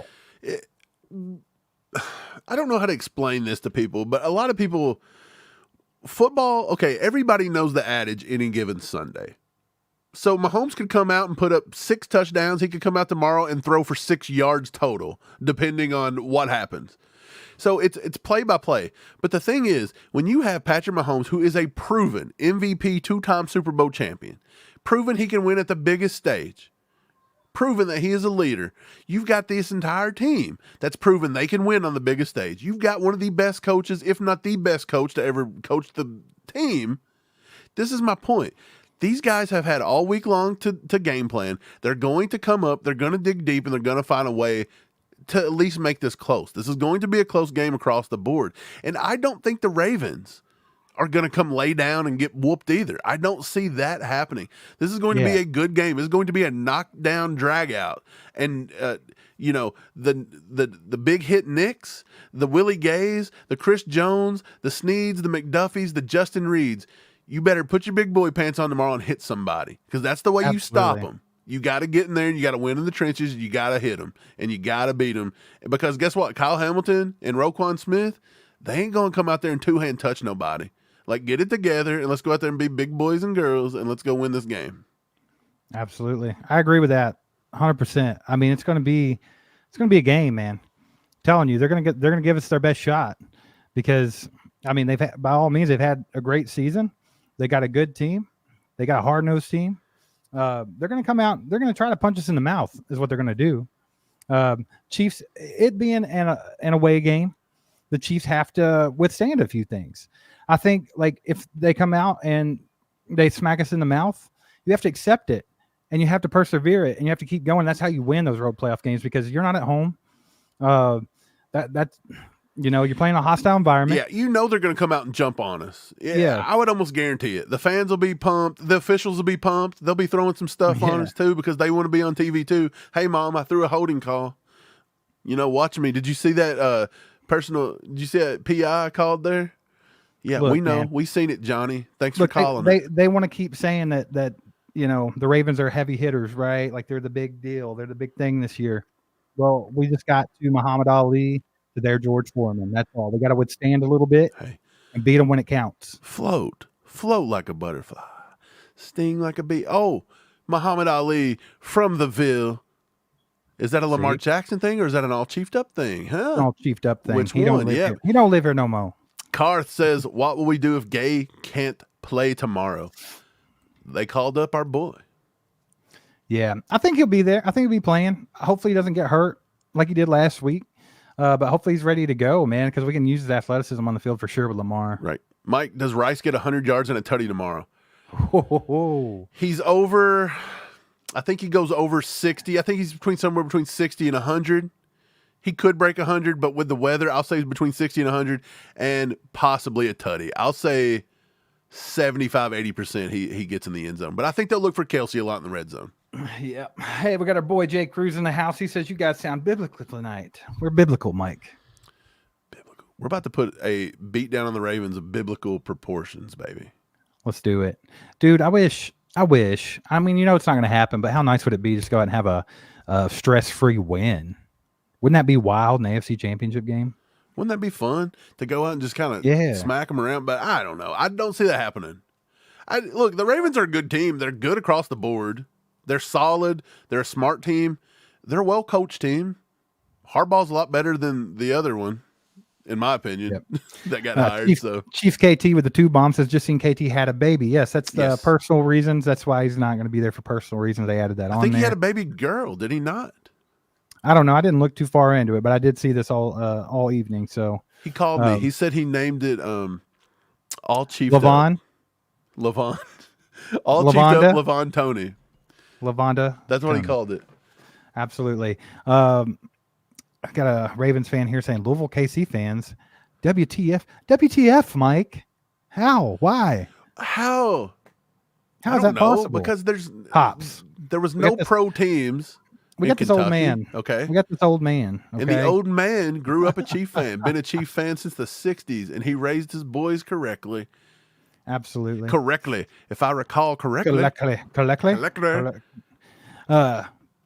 [SPEAKER 1] I don't know how to explain this to people, but a lot of people, football, okay, everybody knows the adage, any given Sunday. So Mahomes could come out and put up 6 touchdowns. He could come out tomorrow and throw for 6 yards total, depending on what happens. So it's play by play. But the thing is, when you have Patrick Mahomes, who is a proven MVP, 2-time Super Bowl champion, proven he can win at the biggest stage, proven that he is a leader, you've got this entire team that's proven they can win on the biggest stage. You've got one of the best coaches, if not the best coach to ever coach the team. This is my point. These guys have had all week long to game plan. They're going to come up, they're going to dig deep, and they're going to find a way to at least make this close. This is going to be a close game across the board. And I don't think the Ravens are going to come lay down and get whooped either. I don't see that happening. This is going to be a good game. This is going to be a knockdown drag out. And, the big hit Knicks, the Willie Gays, the Chris Jones, the Sneeds, the McDuffies, the Justin Reeds, you better put your big boy pants on tomorrow and hit somebody, because that's the way you stop them. You got to get in there and you got to win in the trenches. And you got to hit them and you got to beat them, because guess what? Kyle Hamilton and Roquan Smith, they ain't going to come out there and two-hand touch nobody. Like, get it together and let's go out there and be big boys and girls and let's go win this game.
[SPEAKER 2] Absolutely. I agree with that 100%. I mean, it's going to be a game, man. Telling you, they're going to give us their best shot because I mean, by all means they've had a great season. They got a good team. They got a hard-nosed team. They're going to come out, they're going to try to punch us in the mouth is what they're going to do. Chiefs, it being an away game, the Chiefs have to withstand a few things. I think like if they come out and they smack us in the mouth, you have to accept it and you have to persevere it and you have to keep going. That's how you win those road playoff games because you're not at home. That's you're playing a hostile environment.
[SPEAKER 1] Yeah, they're going to come out and jump on us. Yeah, I would almost guarantee it. The fans will be pumped. The officials will be pumped. They'll be throwing some stuff on us too because they want to be on TV too. Hey, Mom, I threw a holding call. Watch me. Did you see that did you see that PI called there? Yeah, look, we know. Man, we seen it, Johnny. Thanks for calling.
[SPEAKER 2] They want to keep saying that the Ravens are heavy hitters, right? Like they're the big deal. They're the big thing this year. Well, we just got to Muhammad Ali to their George Foreman. That's all. We got to withstand a little bit and beat them when it counts.
[SPEAKER 1] Float like a butterfly, sting like a bee. Oh, Muhammad Ali from the Ville. Is that a Lamar Jackson thing or is that an all chiefed up thing? Huh?
[SPEAKER 2] An all chiefed up thing.
[SPEAKER 1] Which he one?
[SPEAKER 2] Here. He don't live here no more.
[SPEAKER 1] Karth says, "What will we do if Gay can't play tomorrow?" They called up our boy.
[SPEAKER 2] Yeah, I think he'll be there. I think he'll be playing. Hopefully he doesn't get hurt like he did last week. But hopefully he's ready to go, man, because we can use his athleticism on the field for sure with Lamar.
[SPEAKER 1] Right. Mike, does Rice get 100 yards and a tutty tomorrow?
[SPEAKER 2] Oh.
[SPEAKER 1] He's over, I think he goes over 60. I think he's somewhere between 60 and 100. He could break 100, but with the weather, I'll say he's between 60 and 100 and possibly a tutty. I'll say 75, 80% he gets in the end zone. But I think they'll look for Kelsey a lot in the red zone.
[SPEAKER 2] Yeah. Hey, we got our boy Jay Cruz in the house. He says you guys sound biblical tonight. We're biblical, Mike.
[SPEAKER 1] Biblical. We're about to put a beat down on the Ravens of biblical proportions, baby.
[SPEAKER 2] Let's do it. Dude, I wish. I mean, it's not going to happen, but how nice would it be just to go out and have a stress-free win? Wouldn't that be wild in the AFC Championship game?
[SPEAKER 1] Wouldn't that be fun to go out and just kind of smack them around? But I don't know. I don't see that happening. Look, the Ravens are a good team. They're good across the board. They're solid. They're a smart team. They're a well-coached team. Harbaugh's a lot better than the other one, in my opinion, that got hired.
[SPEAKER 2] Chief KT with the 2 bombs has just seen KT had a baby. Yes, that's the personal reasons. That's why he's not going to be there for personal reasons. They added that on there. I think
[SPEAKER 1] he had a baby girl. Did he not?
[SPEAKER 2] I don't know. I didn't look too far into it, but I did see this all evening. So
[SPEAKER 1] he called me. He said he named it all chief
[SPEAKER 2] Levon.
[SPEAKER 1] All chief up Levon Toney.
[SPEAKER 2] Lavonda.
[SPEAKER 1] That's what he called it.
[SPEAKER 2] Absolutely. I got a Ravens fan here saying Louisville KC fans. WTF, Mike? How? Why?
[SPEAKER 1] How
[SPEAKER 2] is that possible?
[SPEAKER 1] Because there's
[SPEAKER 2] hops.
[SPEAKER 1] There was no pro teams.
[SPEAKER 2] We got this old man.
[SPEAKER 1] Okay.
[SPEAKER 2] We got this old man. Okay?
[SPEAKER 1] And the old man grew up a Chief fan, been a Chief fan since the 60s, and he raised his boys correctly.
[SPEAKER 2] Absolutely.
[SPEAKER 1] Correctly. If I recall correctly.
[SPEAKER 2] Correctly.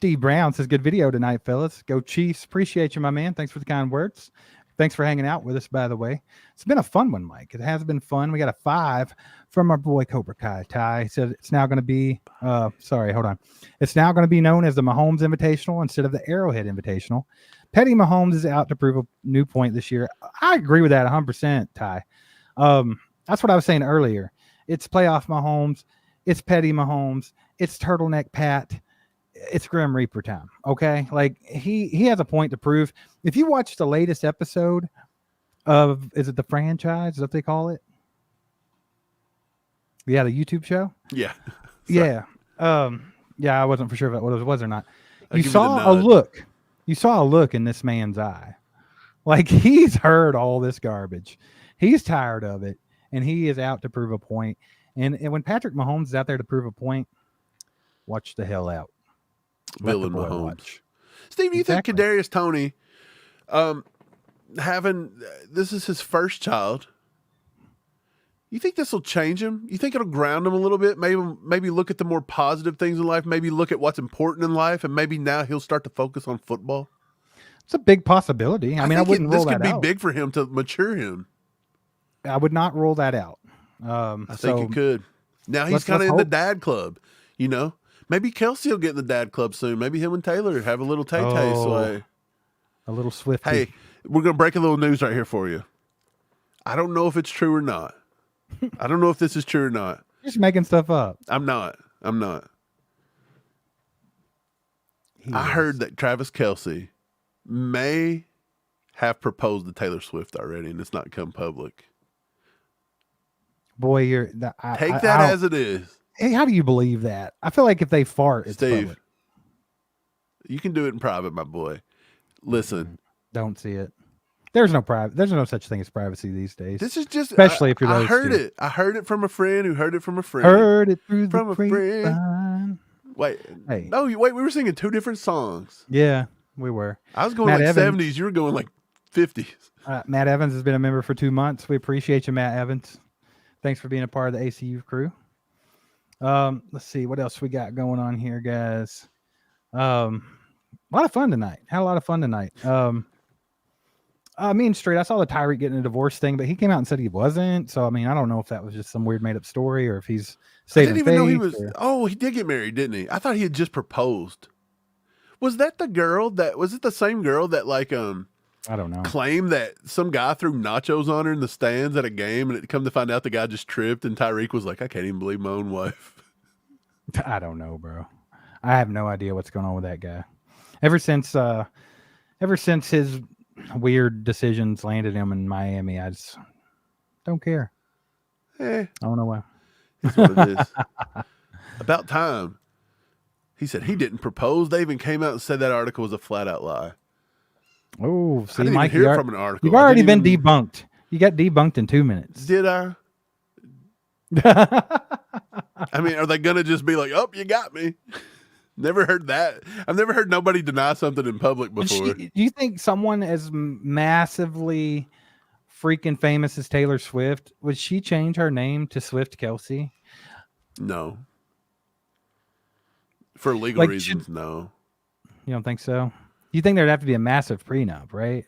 [SPEAKER 2] D. Brown says, good video tonight, fellas. Go Chiefs. Appreciate you, my man. Thanks for the kind words. Thanks for hanging out with us, by the way. It's been a fun one, Mike. It has been fun. We got a 5 from our boy Cobra Kai. Ty said it's now going to be, It's now going to be known as the Mahomes Invitational instead of the Arrowhead Invitational. Petty Mahomes is out to prove a new point this year. I agree with that 100%, Ty. That's what I was saying earlier. It's playoff Mahomes. It's Petty Mahomes. It's turtleneck Pat. It's Grim Reaper time. Okay. Like he has a point to prove. If you watch the latest episode of, is it The Franchise? Is that what they call it? Yeah. The YouTube show.
[SPEAKER 1] Yeah.
[SPEAKER 2] Yeah. Yeah. I wasn't for sure if it was or not. You saw a look. You saw a look in this man's eye. Like he's heard all this garbage. He's tired of it. And he is out to prove a point. And when Patrick Mahomes is out there to prove a point, watch the hell out.
[SPEAKER 1] Villain Mahomes. Watch. Steve, you think Kadarius Toney, this is his first child, you think this will change him? You think it'll ground him a little bit? Maybe look at the more positive things in life. Maybe look at what's important in life, and maybe now he'll start to focus on football.
[SPEAKER 2] It's a big possibility. I mean, I wouldn't rule that out.
[SPEAKER 1] This could be big for him to mature him.
[SPEAKER 2] I would not rule that out.
[SPEAKER 1] I think it could. Now he's kind of in the dad club, you know. Maybe Kelsey will get in the dad club soon. Maybe him and Taylor have a little tay-tay sway.
[SPEAKER 2] A little Swifty.
[SPEAKER 1] Hey, we're going to break a little news right here for you. I don't know if it's true or not. I don't know if this is true or not.
[SPEAKER 2] You're just making stuff up.
[SPEAKER 1] I'm not. I heard that Travis Kelce may have proposed to Taylor Swift already, and it's not come public.
[SPEAKER 2] Boy,
[SPEAKER 1] Take that as it is.
[SPEAKER 2] Hey, how do you believe that? I feel like if they fart, it's
[SPEAKER 1] Steve,
[SPEAKER 2] public.
[SPEAKER 1] You can do it in private, my boy. Listen.
[SPEAKER 2] Don't see it. There's no such thing as privacy these days.
[SPEAKER 1] This is just,
[SPEAKER 2] especially if you're those
[SPEAKER 1] I heard
[SPEAKER 2] two.
[SPEAKER 1] it. I heard it from a friend who heard it from a friend.
[SPEAKER 2] Heard it through
[SPEAKER 1] from
[SPEAKER 2] the
[SPEAKER 1] a friend.
[SPEAKER 2] grapevine.
[SPEAKER 1] Wait,
[SPEAKER 2] hey.
[SPEAKER 1] No, wait. We were singing two different songs.
[SPEAKER 2] Yeah, we were.
[SPEAKER 1] I was going
[SPEAKER 2] Matt
[SPEAKER 1] like
[SPEAKER 2] Evans.
[SPEAKER 1] 70s. You were going like 50s.
[SPEAKER 2] Matt Evans has been a member for 2 months. We appreciate you, Matt Evans. Thanks for being a part of the ACU crew. Let's see what else we got going on here, guys. A lot of fun tonight. Had a lot of fun tonight. Me and Straight, I saw the Tyreek getting a divorce thing, but he came out and said he wasn't. So, I mean, I don't know if that was just some weird made up story or if he's saving
[SPEAKER 1] I didn't even know he
[SPEAKER 2] faith,
[SPEAKER 1] was.
[SPEAKER 2] or-
[SPEAKER 1] Oh, he did get married, didn't he? I thought he had just proposed. Was that the girl was it the same girl that
[SPEAKER 2] I don't know.
[SPEAKER 1] claimed that some guy threw nachos on her in the stands at a game, and it come to find out the guy just tripped, and Tyreek was like, I can't even believe my own wife.
[SPEAKER 2] I don't know, bro. I have no idea what's going on with that guy. Ever since his weird decisions landed him in Miami, I just don't care. I don't know why.
[SPEAKER 1] That's what it is. About time. He said he didn't propose. They even came out and said that article was a flat out lie.
[SPEAKER 2] Oh,
[SPEAKER 1] I
[SPEAKER 2] see,
[SPEAKER 1] didn't
[SPEAKER 2] Mike,
[SPEAKER 1] even hear it from an article.
[SPEAKER 2] you've already been debunked. You got debunked in 2 minutes.
[SPEAKER 1] Did I? I mean, are they going to just be like, oh, you got me? Never heard that. I've never heard nobody deny something in public before.
[SPEAKER 2] Do you think someone as massively freaking famous as Taylor Swift, would she change her name to Swift Kelsey?
[SPEAKER 1] No. For legal reasons, no.
[SPEAKER 2] You don't think so? You think there'd have to be a massive prenup, right?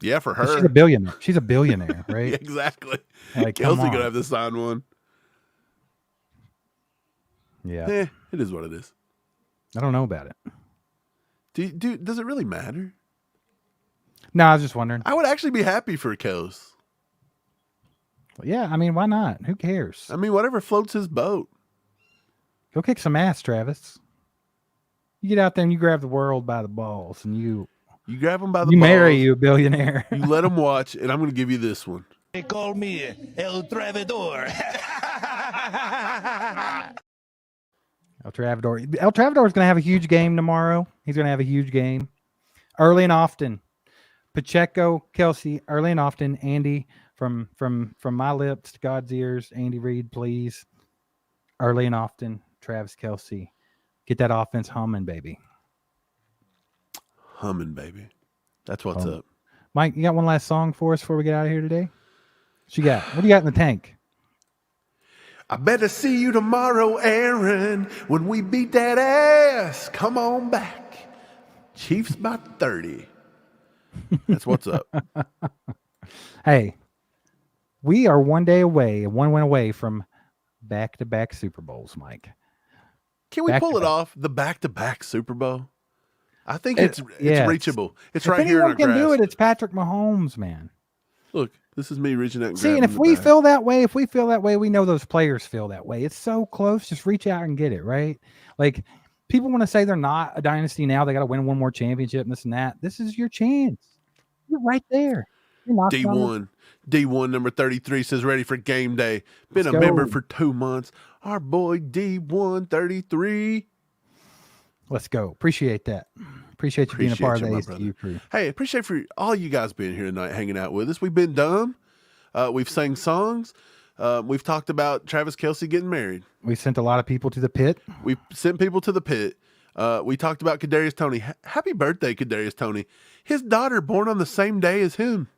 [SPEAKER 1] Yeah, for her.
[SPEAKER 2] She's a billionaire. She's a billionaire, right?
[SPEAKER 1] Yeah, exactly.
[SPEAKER 2] Like,
[SPEAKER 1] Kelsey
[SPEAKER 2] come
[SPEAKER 1] gonna
[SPEAKER 2] on.
[SPEAKER 1] have to sign one.
[SPEAKER 2] Yeah.
[SPEAKER 1] It is what it is.
[SPEAKER 2] I don't know about it.
[SPEAKER 1] Does it really matter?
[SPEAKER 2] No, I was just wondering.
[SPEAKER 1] I would actually be happy for Kels.
[SPEAKER 2] Yeah, I mean, why not? Who cares?
[SPEAKER 1] I mean, whatever floats his boat.
[SPEAKER 2] Go kick some ass, Travis. You get out there and you grab the world by the balls and you
[SPEAKER 1] grab him by the
[SPEAKER 2] you
[SPEAKER 1] balls,
[SPEAKER 2] marry you a billionaire.
[SPEAKER 1] You let him watch, and I'm going to give you this one.
[SPEAKER 3] They call me El Travidor.
[SPEAKER 2] El Travidor is going to have a huge game tomorrow. He's going to have a huge game. Early and often. Pacheco, Kelsey, early and often. Andy, from my lips to God's ears. Andy Reid, please. Early and often. Travis Kelce. Get that offense humming, baby.
[SPEAKER 1] Humming, baby. That's what's up.
[SPEAKER 2] Mike, you got one last song for us before we get out of here today? What you got? What do you got in the tank?
[SPEAKER 1] I better see you tomorrow, Aaron, when we beat that ass. Come on back. Chiefs by 30. That's what's up.
[SPEAKER 2] Hey, we are one win away from back-to-back Super Bowls, Mike.
[SPEAKER 1] Can we pull it off? The back-to-back Super Bowl? I think it's reachable. It's right here in our
[SPEAKER 2] If anyone can do
[SPEAKER 1] grasp.
[SPEAKER 2] it, it's Patrick Mahomes, man.
[SPEAKER 1] Look, this is me reaching out and
[SPEAKER 2] See, and
[SPEAKER 1] grabbing
[SPEAKER 2] if
[SPEAKER 1] the
[SPEAKER 2] we
[SPEAKER 1] back.
[SPEAKER 2] feel that way, we know those players feel that way. It's so close. Just reach out and get it, right? Like, people want to say they're not a dynasty now. They got to win one more championship and this and that. This is your chance. You're right there. You're not
[SPEAKER 1] D1 number 33 says ready for game day. Been
[SPEAKER 2] Let's
[SPEAKER 1] a member
[SPEAKER 2] go.
[SPEAKER 1] for 2 months. Our boy D1 33.
[SPEAKER 2] Let's go. Appreciate that. Appreciate you being a part of the
[SPEAKER 1] my
[SPEAKER 2] ACU
[SPEAKER 1] brother.
[SPEAKER 2] crew.
[SPEAKER 1] Hey, appreciate for all you guys being here tonight, hanging out with us. We've been dumb. We've sang songs. We've talked about Travis Kelce getting married.
[SPEAKER 2] We sent a lot of people to the pit.
[SPEAKER 1] We sent people to the pit. We talked about Kadarius Toney. Happy birthday, Kadarius Toney. His daughter born on the same day as him.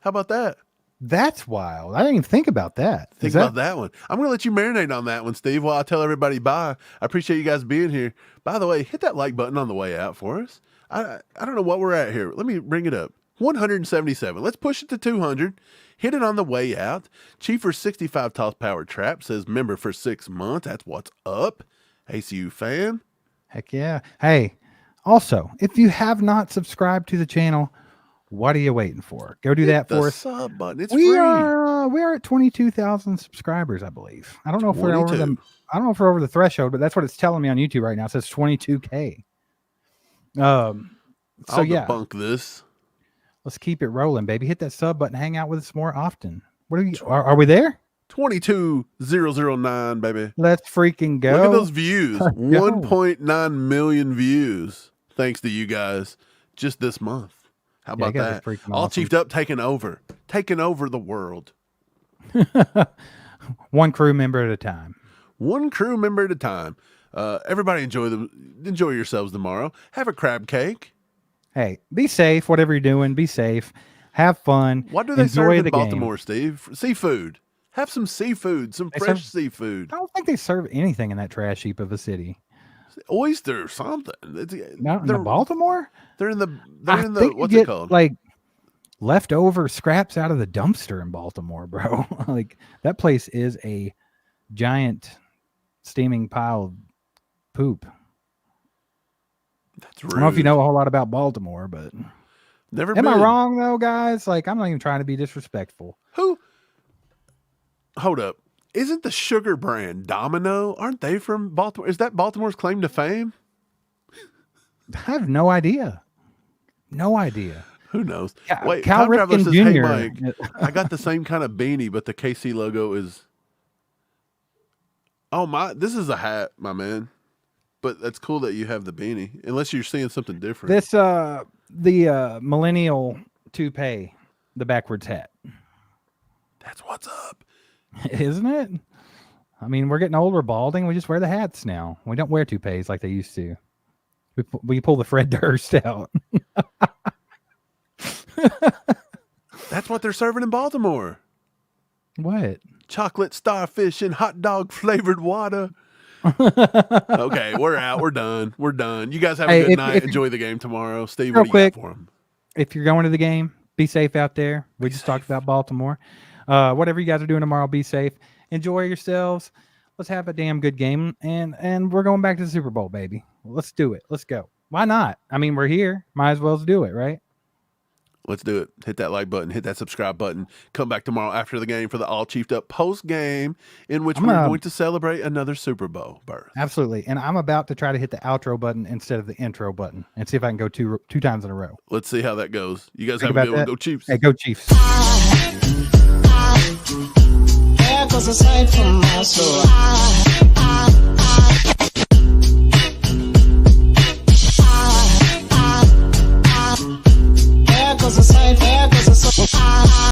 [SPEAKER 1] How about that?
[SPEAKER 2] That's wild. I didn't even think about that.
[SPEAKER 1] Think about that one. I'm going to let you marinate on that one, Steve, while I tell everybody bye. I appreciate you guys being here. By the way, hit that like button on the way out for us. I don't know what we're at here. Let me bring it up. 177. Let's push it to 200. Hit it on the way out. Chief for 65 toss power trap says member for 6 months. That's what's up. ACU fan.
[SPEAKER 2] Heck yeah. Hey, also, if you have not subscribed to the channel, what are you waiting for? Go do that for us.
[SPEAKER 1] Sub button. It's
[SPEAKER 2] We
[SPEAKER 1] free.
[SPEAKER 2] are at 22,000 subscribers, I believe. I don't know if we're over
[SPEAKER 1] 22.
[SPEAKER 2] I don't know if we're over the threshold, but that's what it's telling me on YouTube right now. It says 22K. So
[SPEAKER 1] I'll
[SPEAKER 2] yeah,
[SPEAKER 1] debunk this.
[SPEAKER 2] let's keep it rolling, baby. Hit that sub button. Hang out with us more often. What are we there?
[SPEAKER 1] 22,009, baby.
[SPEAKER 2] Let's freaking go.
[SPEAKER 1] Look at those views.
[SPEAKER 2] Let's go.
[SPEAKER 1] 1.9 million views. Thanks to you guys just this month. How about
[SPEAKER 2] you guys are
[SPEAKER 1] that?
[SPEAKER 2] freaking
[SPEAKER 1] All
[SPEAKER 2] awesome.
[SPEAKER 1] chiefed up, taking over the world.
[SPEAKER 2] One crew member at a time.
[SPEAKER 1] One crew member at a time. Everybody enjoy yourselves tomorrow. Have a crab cake.
[SPEAKER 2] Hey, be safe. Whatever you're doing, be safe. Have fun.
[SPEAKER 1] What do they
[SPEAKER 2] Enjoy
[SPEAKER 1] serve in
[SPEAKER 2] the
[SPEAKER 1] Baltimore, Steve? Seafood. Have some seafood, some fresh seafood.
[SPEAKER 2] I don't think they serve anything in that trash heap of a city.
[SPEAKER 1] Oyster or something.
[SPEAKER 2] Not in the Baltimore?
[SPEAKER 1] They're in the
[SPEAKER 2] think
[SPEAKER 1] what's
[SPEAKER 2] you
[SPEAKER 1] it
[SPEAKER 2] get,
[SPEAKER 1] called?
[SPEAKER 2] Like leftover scraps out of the dumpster in Baltimore, bro. Like that place is a giant steaming pile of poop.
[SPEAKER 1] That's
[SPEAKER 2] I don't know if you know a whole lot about Baltimore, but
[SPEAKER 1] never
[SPEAKER 2] am
[SPEAKER 1] been.
[SPEAKER 2] I wrong though, guys? Like I'm not even trying to be disrespectful.
[SPEAKER 1] Who? Hold up. Isn't the sugar brand Domino? Aren't they from Baltimore? Is that Baltimore's claim to fame?
[SPEAKER 2] I have no idea. No idea.
[SPEAKER 1] Who knows?
[SPEAKER 2] Yeah,
[SPEAKER 1] Wait,
[SPEAKER 2] Cal
[SPEAKER 1] Time Traveler
[SPEAKER 2] Ripken
[SPEAKER 1] says, "Hey
[SPEAKER 2] Jr.
[SPEAKER 1] Mike, I got the same kind of beanie, but the KC logo is." Oh my! This is a hat, my man. But that's cool that you have the beanie. Unless you're seeing something different.
[SPEAKER 2] This the millennial toupee, the backwards hat.
[SPEAKER 1] That's what's up.
[SPEAKER 2] Isn't it? I mean, we're getting older, balding. We just wear the hats now. We don't wear toupees like they used to. We pull the Fred Durst out.
[SPEAKER 1] That's what they're serving in Baltimore.
[SPEAKER 2] What?
[SPEAKER 1] Chocolate starfish and hot dog flavored water. Okay, we're out. We're done. We're done. You guys have a good night. Enjoy the game tomorrow. Steve, what do you got for them?
[SPEAKER 2] If you're going to the game, be safe out there. We just talked about Baltimore. Whatever you guys are doing tomorrow, be safe. Enjoy yourselves. Let's have a damn good game. And we're going back to the Super Bowl, baby. Let's do it. Let's go. Why not? I mean, we're here. Might as well do it, right?
[SPEAKER 1] Let's do it. Hit that like button. Hit that subscribe button. Come back tomorrow after the game for the All Chiefed Up post game, in which we're going to celebrate another Super Bowl berth.
[SPEAKER 2] Absolutely. And I'm about to try to hit the outro button instead of the intro button and see if I can go two times in a row.
[SPEAKER 1] Let's see how that goes. You guys have a good one. Go Chiefs.
[SPEAKER 2] Hey, go Chiefs.
[SPEAKER 4] There goes a sight from my soul.